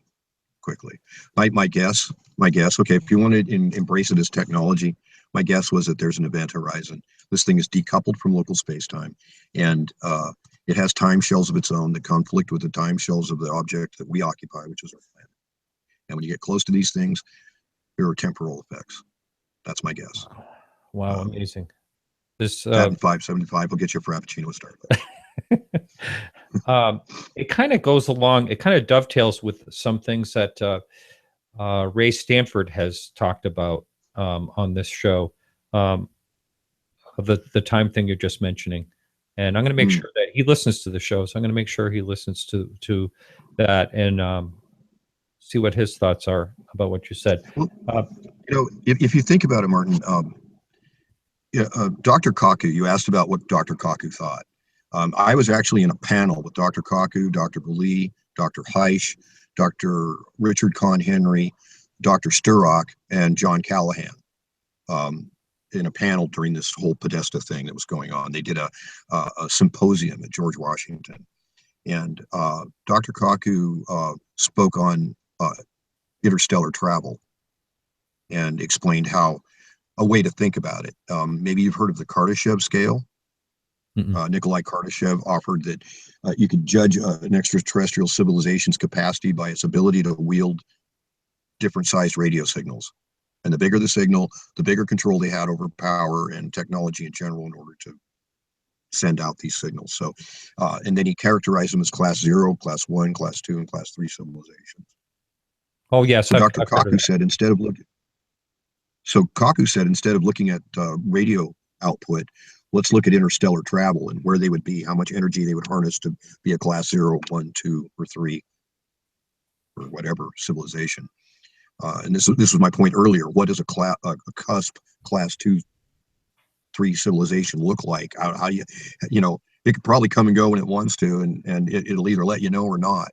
quickly. My guess. Okay, if you want to embrace it as technology, my guess was that there's an event horizon. This thing is decoupled from local space-time, and it has time shells of its own that conflict with the time shells of the object that we occupy, which is our planet. And when you get close to these things, there are temporal effects. That's my guess. Wow, amazing. This 575 will get you a Frappuccino with Starbucks. It kind of goes along, it kind of dovetails with some things that Ray Stanford has talked about on this show, the time thing you're just mentioning. And I'm going to make sure that he listens to the show. So I'm going to make sure he listens to that and see what his thoughts are about what you said. Well, if you think about it, Martin, Dr. Kaku, you asked about what Dr. Kaku thought. I was actually in a panel with Dr. Kaku, Dr. Bali, Dr. Heisch, Dr. Richard Kahn Henry, Dr. Sturrock, and John Callahan in a panel during this whole Podesta thing that was going on. They did a symposium at George Washington. And Dr. Kaku spoke on interstellar travel and explained how a way to think about it. Maybe you've heard of the Kardashev scale. Nikolai Kardashev offered that you could judge an extraterrestrial civilization's capacity by its ability to wield different sized radio signals. And the bigger the signal, the bigger control they had over power and technology in general in order to send out these signals. So, and then he characterized them as class 0, class 1, class 2, and class 3 civilizations. Oh, yes. So Dr. Kaku said instead of looking at radio output, let's look at interstellar travel and where they would be, how much energy they would harness to be a class 0, 1, 2, or 3, or whatever civilization. And this was my point earlier. What does a cusp class 2, 3 civilization look like? How do it could probably come and go when it wants to, and it'll either let you know or not.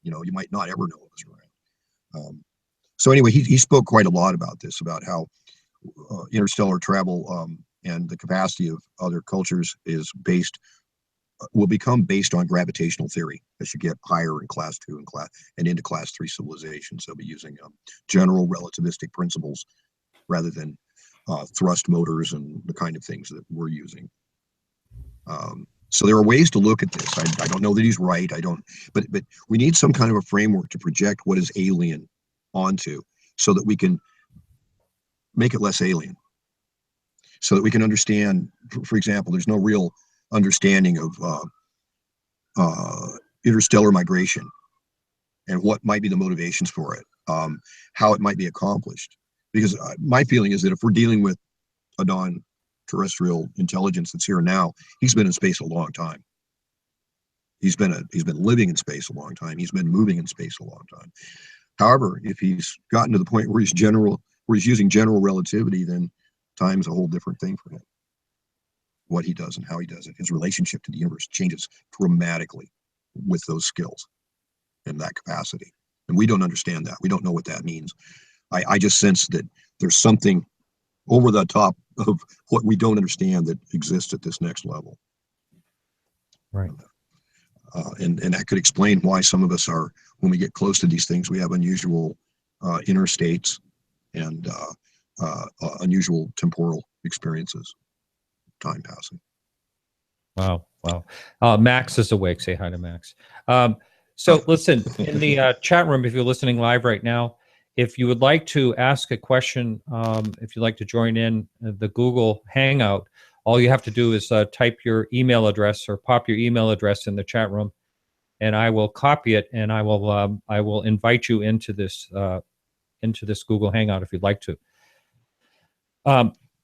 You might not ever know it was around. So anyway, he spoke quite a lot about this, about how interstellar travel and the capacity of other cultures will become based on gravitational theory as you get higher in class 2 and into class 3 civilizations. They'll be using general relativistic principles rather than thrust motors and the kind of things that we're using. So there are ways to look at this. I don't know that he's right. But we need some kind of a framework to project what is alien onto, so that we can make it less alien, so that we can understand. For example, there's no real understanding of interstellar migration and what might be the motivations for it, how it might be accomplished. Because my feeling is that if we're dealing with a non-terrestrial intelligence that's here and now, he's been in space a long time. He's been living in space a long time. He's been moving in space a long time. However, if he's gotten to the point where he's using general relativity, then time's a whole different thing for him. What he does and how he does it, his relationship to the universe changes dramatically with those skills and that capacity. And we don't understand that. We don't know what that means. I just sense that there's something over the top of what we don't understand that exists at this next level. Right. And that could explain why some of us are, when we get close to these things, we have unusual inner states and unusual temporal experiences, time passing. Wow. Max is awake. Say hi to Max. So listen, in the chat room, if you're listening live right now, if you would like to ask a question, if you'd like to join in the Google Hangout, all you have to do is type your email address or pop your email address in the chat room, and I will copy it, and I will invite you into this Google Hangout if you'd like to.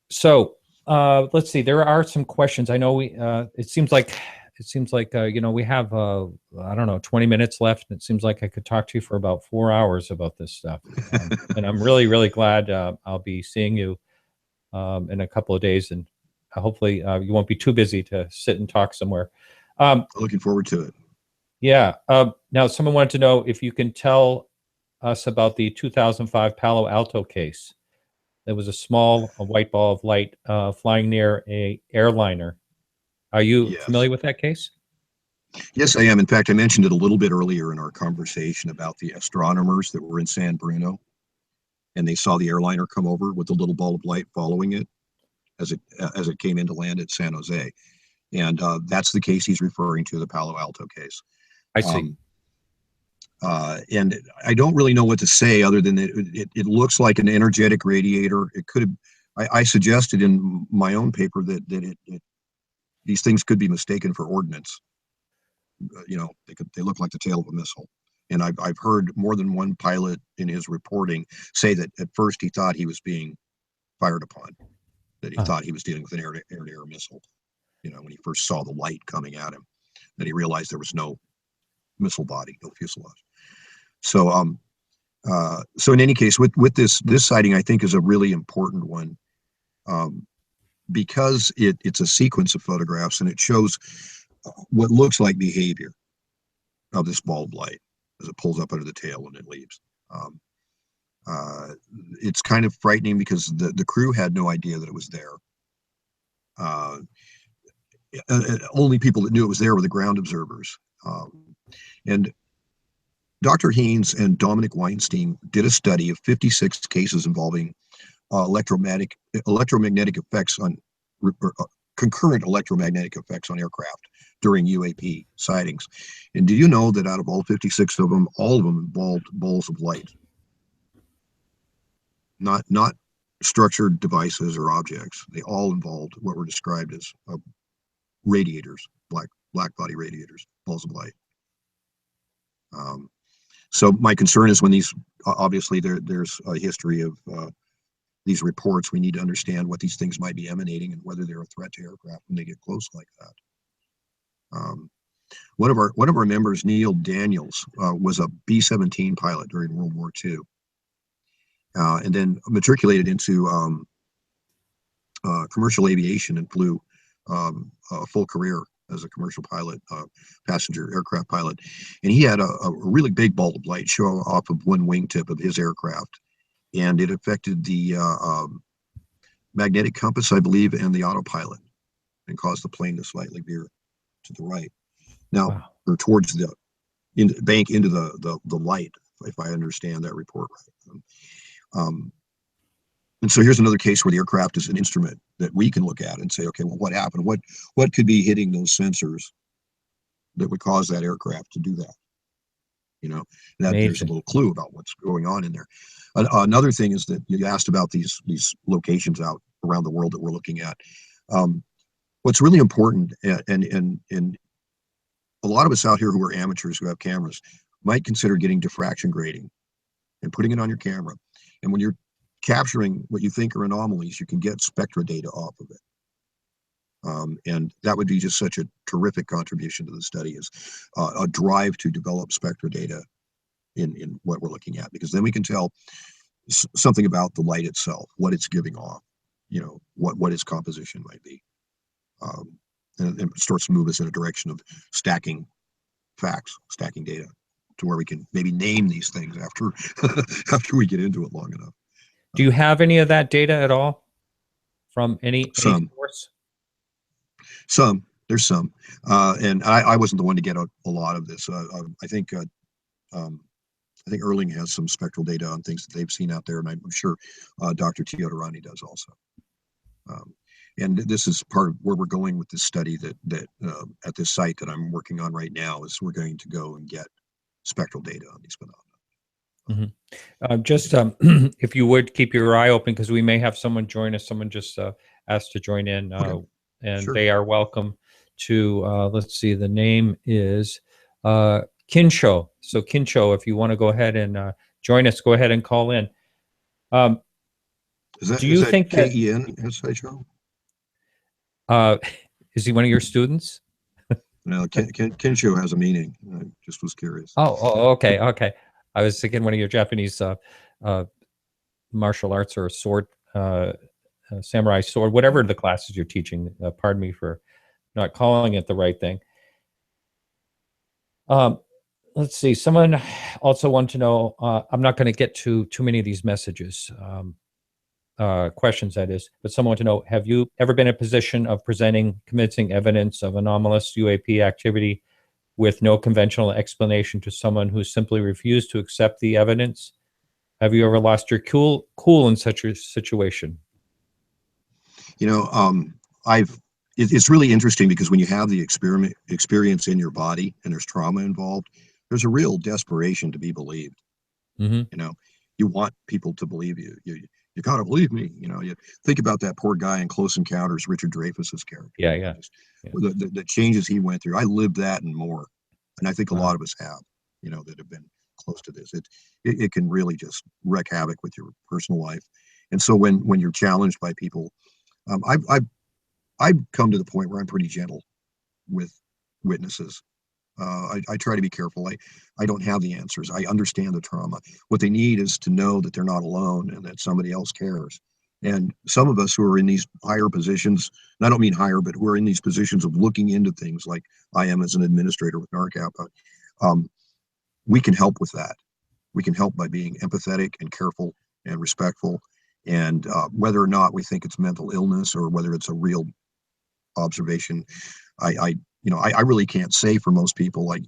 So let's see. There are some questions. I know it seems like we have I don't know, 20 minutes left. And it seems like I could talk to you for about 4 hours about this stuff. And I'm really, really glad I'll be seeing you in a couple of days, and hopefully you won't be too busy to sit and talk somewhere. Looking forward to it. Yeah. Now, someone wanted to know if you can tell us about the 2005 Palo Alto case. There was a white ball of light flying near a airliner. Are you familiar with that case? Yes, I am. In fact, I mentioned it a little bit earlier in our conversation about the astronomers that were in San Bruno, and they saw the airliner come over with a little ball of light following it as it came in to land at San Jose. And that's the case he's referring to, the Palo Alto case. I see. And I don't really know what to say other than it looks like an energetic radiator. It could have. I suggested in my own paper that these things could be mistaken for ordnance. They look like the tail of a missile. And I've heard more than one pilot in his reporting say that at first he thought he was being fired upon, that he thought he was dealing with an air-to-air missile. When he first saw the light coming at him, then he realized there was no missile body, no fuselage. So in any case, with this sighting, I think is a really important one, because it's a sequence of photographs, and it shows what looks like behavior of this ball of light as it pulls up under the tail and it leaves. It's kind of frightening because the crew had no idea that it was there. Only people that knew it was there were the ground observers. And Dr. Haynes and Dominic Weinstein did a study of 56 cases involving electromagnetic effects on concurrent electromagnetic effects on aircraft during UAP sightings. And do you know that out of all 56 of them, all of them involved balls of light, not structured devices or objects. They all involved what were described as radiators, black body radiators, balls of light. So my concern is when these, obviously there's a history of these reports, we need to understand what these things might be emanating and whether they're a threat to aircraft when they get close like that. One of our members, Neil Daniels, was a B-17 pilot during World War II, and then matriculated into commercial aviation and flew a full career as a commercial pilot, passenger aircraft pilot. And he had a really big ball of light show off of one wingtip of his aircraft, and it affected the magnetic compass, I believe, and the autopilot, and caused the plane to slightly veer to the right. Now, wow. Or towards the bank into the light, if I understand that report right. And so here's another case where the aircraft is an instrument that we can look at and say, okay, well, what happened? What could be hitting those sensors that would cause that aircraft to do that? You know, that there's a little clue about what's going on in there. Another thing is that you asked about these locations out around the world that we're looking at. What's really important, and a lot of us out here who are amateurs who have cameras might consider getting diffraction grading and putting it on your camera. And when you're capturing what you think are anomalies, you can get spectra data off of it. And that would be just such a terrific contribution to the study, is a drive to develop spectra data in what we're looking at, because then we can tell something about the light itself, what it's giving off, you know, what its composition might be. And it starts to move us in a direction of stacking facts, stacking data, to where we can maybe name these things after after we get into it long enough. Do you have any of that data at all from any source? There's some, and I wasn't the one to get a lot of this. I think Erling has some spectral data on things that they've seen out there, and I'm sure Dr. Teodorani does also. And this is part of where we're going with this study that at this site that I'm working on right now, is we're going to go and get spectral data on these phenomena. Mm-hmm. Just if you would keep your eye open, because we may have someone join us. Someone just asked to join in, okay. And sure. They are welcome to, let's see, the name is Kinsho. So Kinsho, if you want to go ahead and join us, go ahead and call in. Do you think that K-E-N-S-H-O? Is he one of your students? No, Kinsho has a meaning. I just was curious. Oh, okay. I was thinking one of your Japanese martial arts or sword, samurai sword, whatever the classes you're teaching. Pardon me for not calling it the right thing. Let's see. Someone also wanted to know, I'm not going to get to too many of these messages, questions that is, but someone wanted to know, have you ever been in a position of presenting convincing evidence of anomalous UAP activity with no conventional explanation to someone who simply refused to accept the evidence? Have you ever lost your cool in such a situation? You know, it's really interesting, because when you have the experience in your body and there's trauma involved, there's a real desperation to be believed. Mm-hmm. You know, you want people to believe you. You gotta believe me. You know, you think about that poor guy in Close Encounters, Richard Dreyfuss's character. Yeah. The changes he went through. I lived that and more, and I think a lot of us have. You know, that have been close to this. It can really just wreak havoc with your personal life. And so when you're challenged by people, I've come to the point where I'm pretty gentle with witnesses. I try to be careful. I don't have the answers. I understand the trauma. What they need is to know that they're not alone and that somebody else cares. And some of us who are in these higher positions, and I don't mean higher, but who are in these positions of looking into things like I am as an administrator with NARCAP, we can help with that. We can help by being empathetic and careful and respectful. And whether or not we think it's mental illness or whether it's a real observation, I really can't say for most people. Like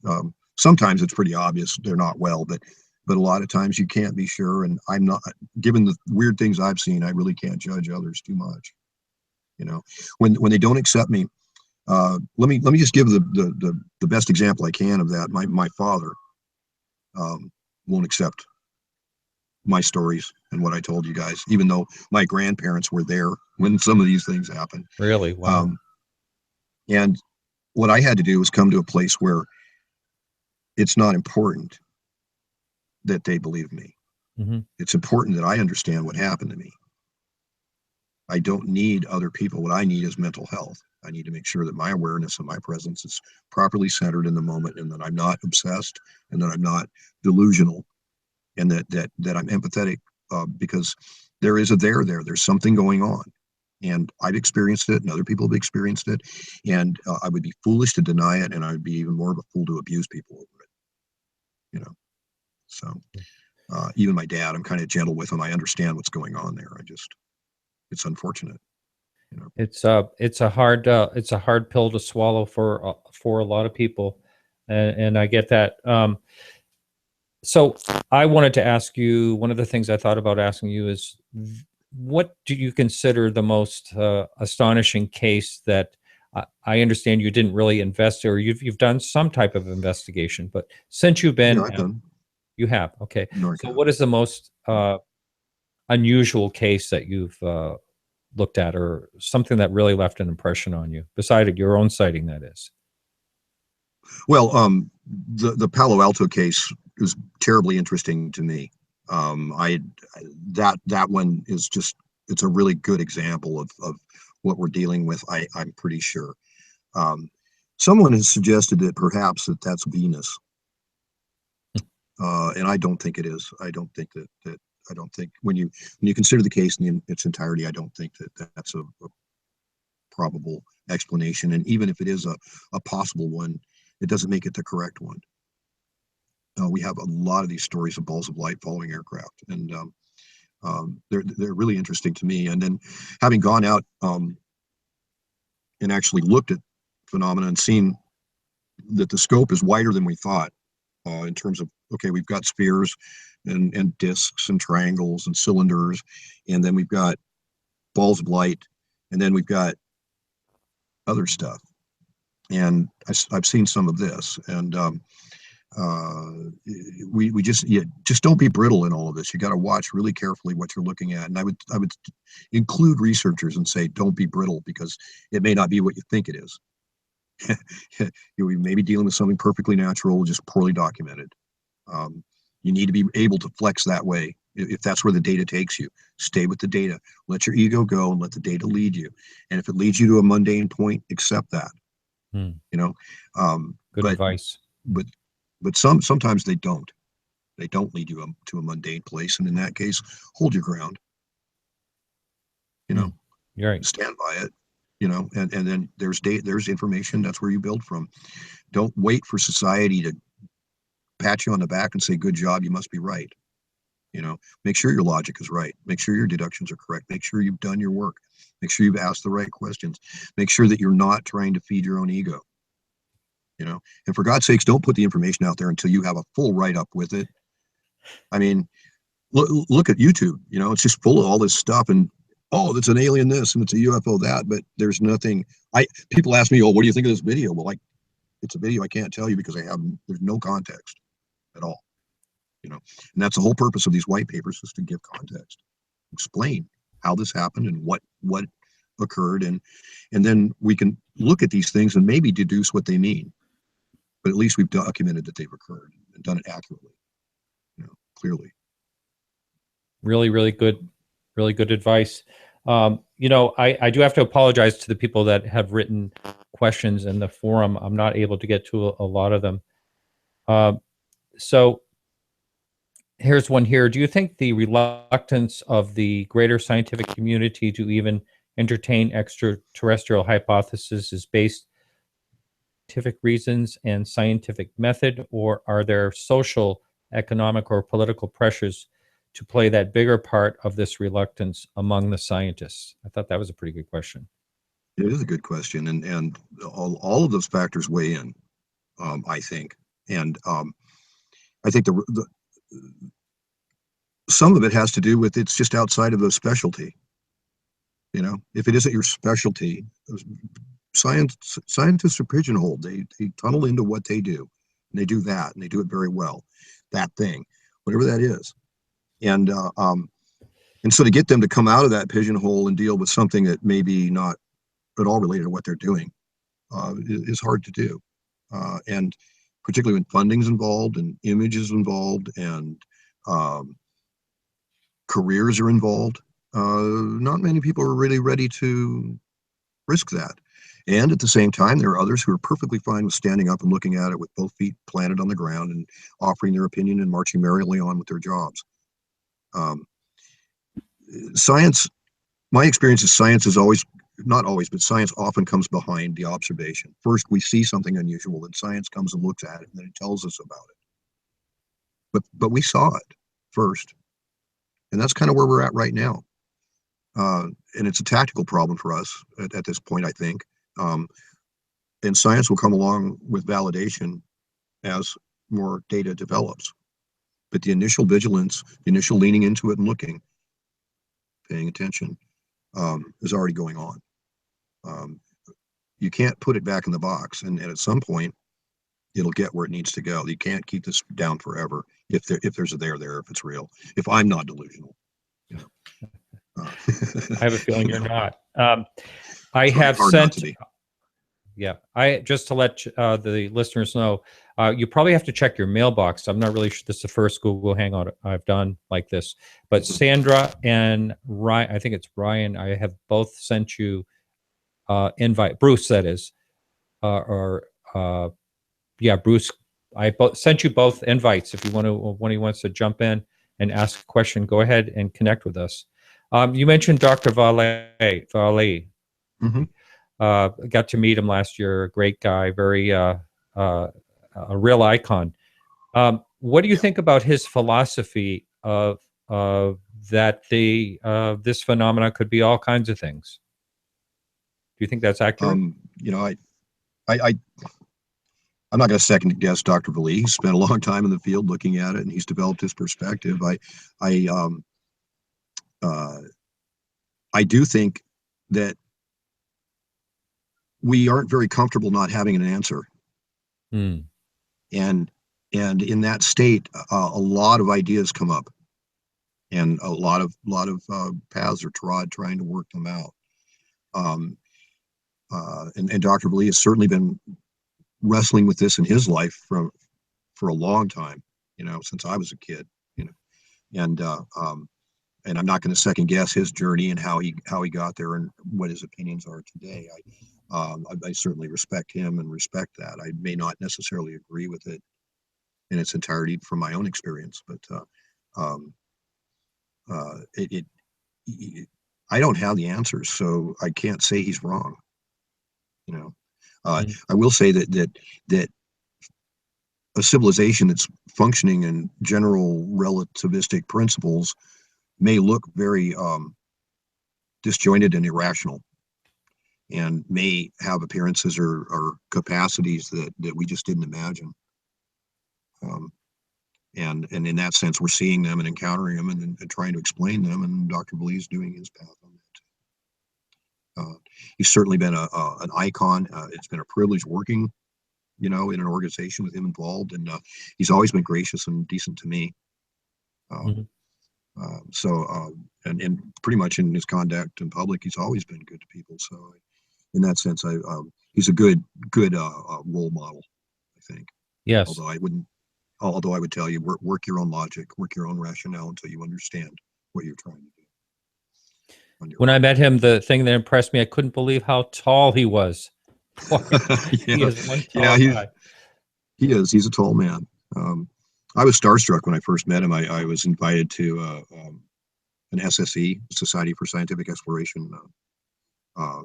sometimes it's pretty obvious they're not well, but a lot of times you can't be sure. And I'm not, given the weird things I've seen, I really can't judge others too much. You know, when they don't accept me, let me just give the best example I can of that. My father won't accept my stories and what I told you guys, even though my grandparents were there when some of these things happened. Really? Wow. And what I had to do was come to a place where it's not important that they believe me. Mm-hmm. It's important that I understand what happened to me. I don't need other people. What I need is mental health. I need to make sure that my awareness and my presence is properly centered in the moment, and that I'm not obsessed, and that I'm not delusional, and that I'm empathetic, because there is a there. There's something going on, and I've experienced it, and other people have experienced it, and I would be foolish to deny it, and I would be even more of a fool to abuse people over it. You know, so even my dad, I'm kind of gentle with him. I understand what's going on there. It's unfortunate. You know, it's a hard pill to swallow for a lot of people, and I get that. So I wanted to ask you, one of the things I thought about asking you is, what do you consider the most astonishing case that I understand you didn't really invest, or you've done some type of investigation, but since you've been, I've done. You have, okay. NARCAP. So what is the most unusual case that you've looked at, or something that really left an impression on you, besides your own sighting, that is? Well, the Palo Alto case is terribly interesting to me. That one is just, it's a really good example of what we're dealing with. I'm pretty sure. Someone has suggested that perhaps that's Venus, and I don't think it is. I don't think that I don't think when you consider the case in its entirety, I don't think that that's a probable explanation. And even if it is a possible one, it doesn't make it the correct one. We have a lot of these stories of balls of light following aircraft, and they're really interesting to me. And then having gone out and actually looked at phenomena and seen that the scope is wider than we thought, in terms of, okay, we've got spheres and discs and triangles and cylinders, and then we've got balls of light, and then we've got other stuff. And I've seen some of this, and we just don't be brittle in all of this. You got to watch really carefully what you're looking at. And I would include researchers and say, don't be brittle, because it may not be what you think it is. You may be dealing with something perfectly natural, just poorly documented. You need to be able to flex that way. If that's where the data takes you, stay with the data. Let your ego go and let the data lead you. And if it leads you to a mundane point, accept that. You know, Good advice. But sometimes they don't lead you to a mundane place, and in that case, hold your ground. You know, you're right. Stand by it. You know, and then there's information. That's where you build from. Don't wait for society to pat you on the back and say, good job, you must be right. You know, make sure your logic is right. Make sure your deductions are correct. Make sure you've done your work. Make sure you've asked the right questions. Make sure that you're not trying to feed your own ego. You know, and for God's sakes, don't put the information out there until you have a full write-up with it. I mean, look at YouTube. You know, it's just full of all this stuff, and oh, that's an alien this, and it's a UFO that, but there's nothing. People ask me, oh, what do you think of this video? Well, it's a video I can't tell you because there's no context at all. You know, and that's the whole purpose of these white papers, is to give context, explain how this happened and what occurred, and then we can look at these things and maybe deduce what they mean. But at least we've documented that they've occurred and done it accurately, you know, clearly. Really, really good advice. You know, I do have to apologize to the people that have written questions in the forum. I'm not able to get to a lot of them. So here's one here. Do you think the reluctance of the greater scientific community to even entertain extraterrestrial hypothesis is based on scientific reasons and scientific method, or are there social, economic, or political pressures to play that bigger part of this reluctance among the scientists? I thought that was a pretty good question. It is a good question, and all of those factors weigh in, I think. And I think the some of it has to do with it's just outside of the specialty. You know, if it isn't your specialty, scientists are pigeonholed. They tunnel into what they do, and they do that, and they do it very well. That thing, whatever that is, and so to get them to come out of that pigeonhole and deal with something that may be not at all related to what they're doing is hard to do, and particularly when funding's involved and image is involved and careers are involved. Not many people are really ready to risk that. And at the same time, there are others who are perfectly fine with standing up and looking at it with both feet planted on the ground and offering their opinion and marching merrily on with their jobs. Science, my experience is science is always, not always, but science often comes behind the observation. First, we see something unusual, then science comes and looks at it, and then it tells us about it. But we saw it first. And that's kind of where we're at right now. And it's a tactical problem for us at this point, I think. And science will come along with validation as more data develops. But the initial vigilance, the initial leaning into it and looking, paying attention, is already going on. You can't put it back in the box, and at some point, it'll get where it needs to go. You can't keep this down forever if there's a there, if it's real. If I'm not delusional. You know. I have a feeling you're not. I have sent. Yeah, just to let the listeners know, you probably have to check your mailbox. I'm not really sure this is the first Google Hangout I've done like this, but Sandra and Ryan, I think it's Ryan, I have both sent you invite. Bruce, that is, Bruce, I sent you both invites. If you want to, when he wants to jump in and ask a question, go ahead and connect with us. You mentioned Dr. Vallée. Mm-hmm. Got to meet him last year. A great guy, very a real icon. What do you think about his philosophy of that this phenomena could be all kinds of things? Do you think that's accurate? You know, I'm not going to second guess Dr. Vallée. He spent a long time in the field looking at it, and he's developed his perspective. I do think that we aren't very comfortable not having an answer. And in that state, a lot of ideas come up, and a lot of paths are trod trying to work them out. And Dr. Vallée has certainly been wrestling with this in his life for a long time, you know, since I was a kid, you know, and I'm not going to second guess his journey and how he got there and what his opinions are today. I certainly respect him and respect that. I may not necessarily agree with it in its entirety from my own experience, but I don't have the answers, so I can't say he's wrong. You know, I will say that a civilization that's functioning in general relativistic principles may look very disjointed and irrational, and may have appearances or capacities that we just didn't imagine. And in that sense, we're seeing them and encountering them and trying to explain them. And Dr. Vallée is doing his path on that. He's certainly been an icon. It's been a privilege working, you know, in an organization with him involved, and he's always been gracious and decent to me. And pretty much in his conduct in public, he's always been good to people. So in that sense, he's a good role model, I think. Yes. Although I would tell you, work your own logic, work your own rationale until you understand what you're trying to do. When I met him, the thing that impressed me, I couldn't believe how tall he was. He is one tall guy. He is. He's a tall man. I was starstruck when I first met him. I was invited to an SSE, Society for Scientific Exploration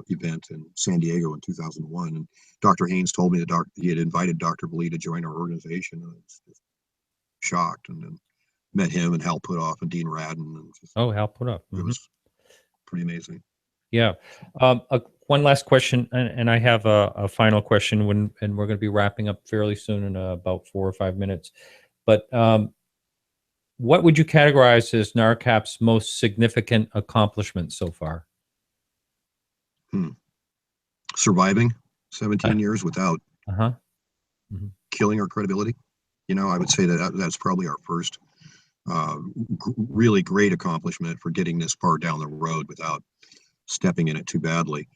event in San Diego in 2001. And Dr. Haynes told me that he had invited Dr. Vallée to join our organization. And I was just shocked, and then met him and Hal Puthoff and Dean Radden. And Hal Puthoff. It was pretty amazing. Yeah. One last question, and I have a final question, and we're going to be wrapping up fairly soon in about 4 or 5 minutes. But what would you categorize as NARCAP's most significant accomplishment so far? Surviving 17 years without killing our credibility. I would say that's probably our first really great accomplishment for getting this far down the road without stepping in it too badly.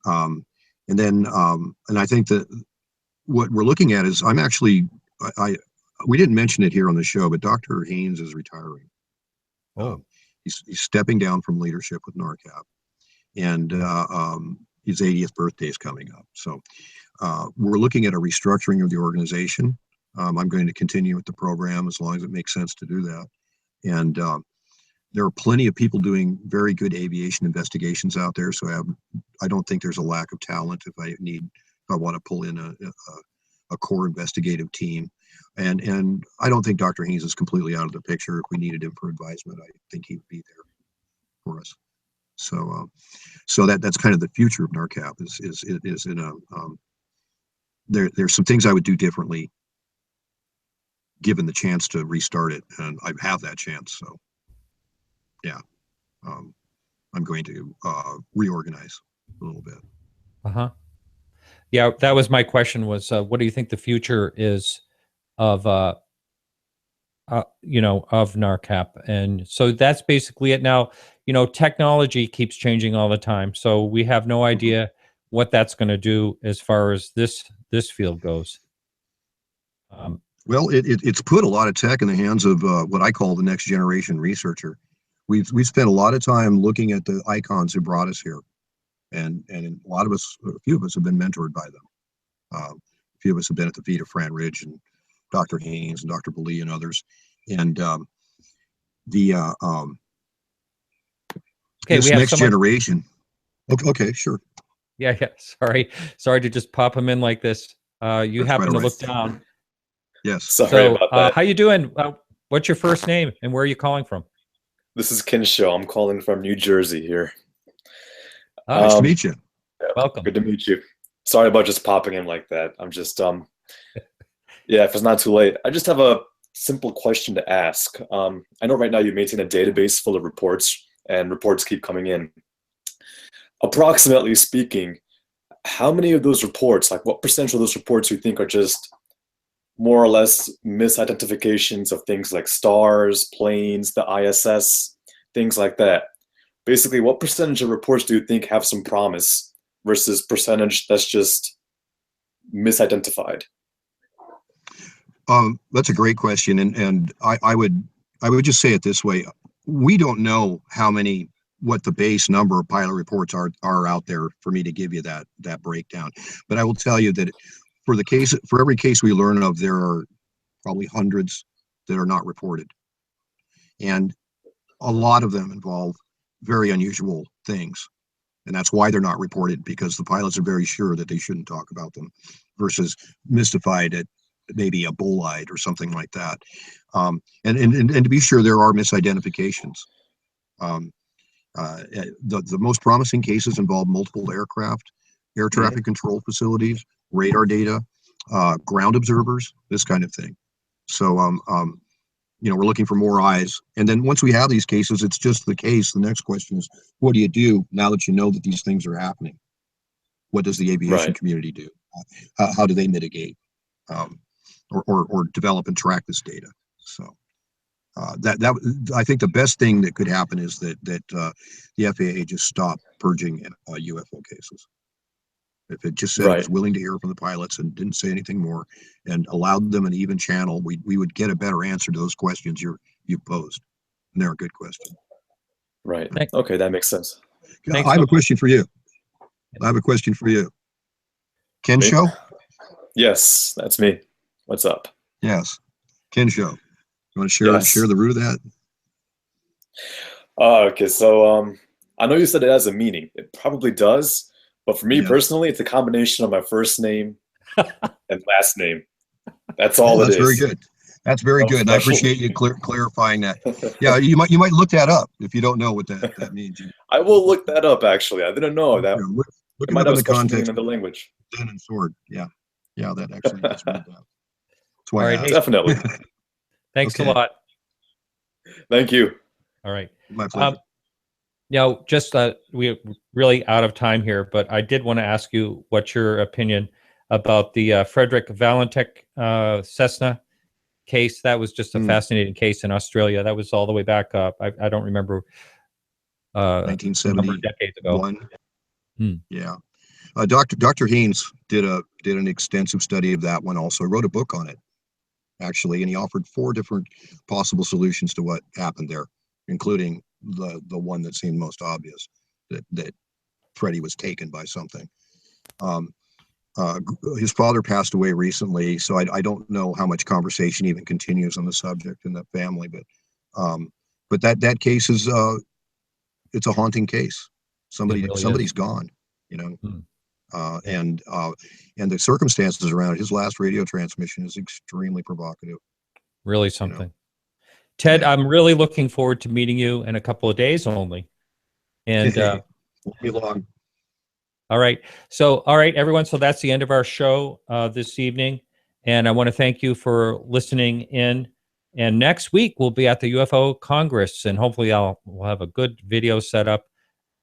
And I think that what we're looking at is we didn't mention it here on the show, but Dr. Haynes is retiring. He's stepping down from leadership with NARCAP, and his 80th birthday is coming up. So we're looking at a restructuring of the organization. I'm going to continue with the program as long as it makes sense to do that. And there are plenty of people doing very good aviation investigations out there. So I don't think there's a lack of talent if I want to pull in a core investigative team. And I don't think Dr. Haynes is completely out of the picture. If we needed him for advisement, I think he'd be there for us. So that's kind of the future of NARCAP is in a there's some things I would do differently given the chance to restart it, and I have that chance. So yeah, I'm going to reorganize a little bit. Yeah, that was my question. Was what do you think the future is of of NARCAP? And so that's basically it. Now, technology keeps changing all the time, so we have no idea what that's going to do as far as this field goes. Well, it's put a lot of tech in the hands of what I call the next generation researcher. We've spent a lot of time looking at the icons who brought us here, and a few of us have been mentored by them. A few of us have been at the feet of Fran Ridge and Dr. Haynes and Dr. Bali and others. And this next generation. Okay, sure. Yeah. Sorry to just pop him in like this. You happen to look down. Yes. Sorry about that. How you doing? What's your first name and where are you calling from? This is Kinshaw. I'm calling from New Jersey here. Nice to meet you. Welcome. Good to meet you. Sorry about just popping in like that. I'm just yeah, if it's not too late, I just have a simple question to ask. I know right now you maintain a database full of reports, and reports keep coming in. Approximately speaking, how many of those reports, like what percentage of those reports you think are just more or less misidentifications of things like stars, planes, the ISS, things like that? Basically, what percentage of reports do you think have some promise versus percentage that's just misidentified? That's a great question, and I would just say it this way: we don't know what the base number of pilot reports are out there for me to give you that breakdown. But I will tell you that for every case we learn of, there are probably hundreds that are not reported, and a lot of them involve very unusual things, and that's why they're not reported, because the pilots are very sure that they shouldn't talk about them, versus mystified at maybe a bolide or something like that. And to be sure, there are misidentifications. The most promising cases involve multiple aircraft, air traffic control facilities, radar data, ground observers, this kind of thing. So we're looking for more eyes. And then once we have these cases, it's just the case. The next question is, what do you do now that you know that these things are happening? What does the aviation community do? How do they mitigate or develop and track this data? So that I think the best thing that could happen is that the FAA just stop purging UFO cases. If it just said it was willing to hear from the pilots and didn't say anything more and allowed them an even channel, we would get a better answer to those questions you posed. And they're a good question. Right. Okay, that makes sense. I have a question for you. Kinshaw? Yes, that's me. What's up? Yes. Kinshaw. You want to share the root of that? Okay, so I know you said it has a meaning. It probably does. But for me personally, it's a combination of my first name and last name. That's all it is. That's very good. That's very good. And I appreciate you clarifying that. Yeah, you might look that up if you don't know what that means. I will look that up, actually. I didn't know that. Look it might up have in the context of the language. Pen and sword. Yeah, that actually does mean that. That's why all right, definitely. Thanks a lot. Thank you. My pleasure. Now, just we're really out of time here, but I did want to ask you what's your opinion about the Frederick Valentek Cessna case. That was just a fascinating case in Australia. That was all the way back up. I don't remember. 1971. Decades ago. Yeah. Dr. Haynes did an extensive study of that one also. Wrote a book on it, actually, and he offered 4 different possible solutions to what happened there, including the one that seemed most obvious, that Freddie was taken by something. His father passed away recently, so I don't know how much conversation even continues on the subject in the family, but that case is it's a haunting case. Somebody's gone, you know. And the circumstances around his last radio transmission is extremely provocative. Really something. You know? Ted, I'm really looking forward to meeting you in a couple of days only. And won't be long. All right. So, all right, everyone. So that's the end of our show this evening. And I want to thank you for listening in. And next week we'll be at the UFO Congress, and hopefully we'll have a good video set up.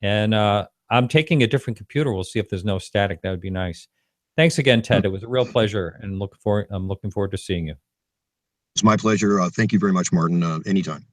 And I'm taking a different computer. We'll see if there's no static. That would be nice. Thanks again, Ted. It was a real pleasure, and I'm looking forward to seeing you. It's my pleasure. Thank you very much, Martin. Anytime.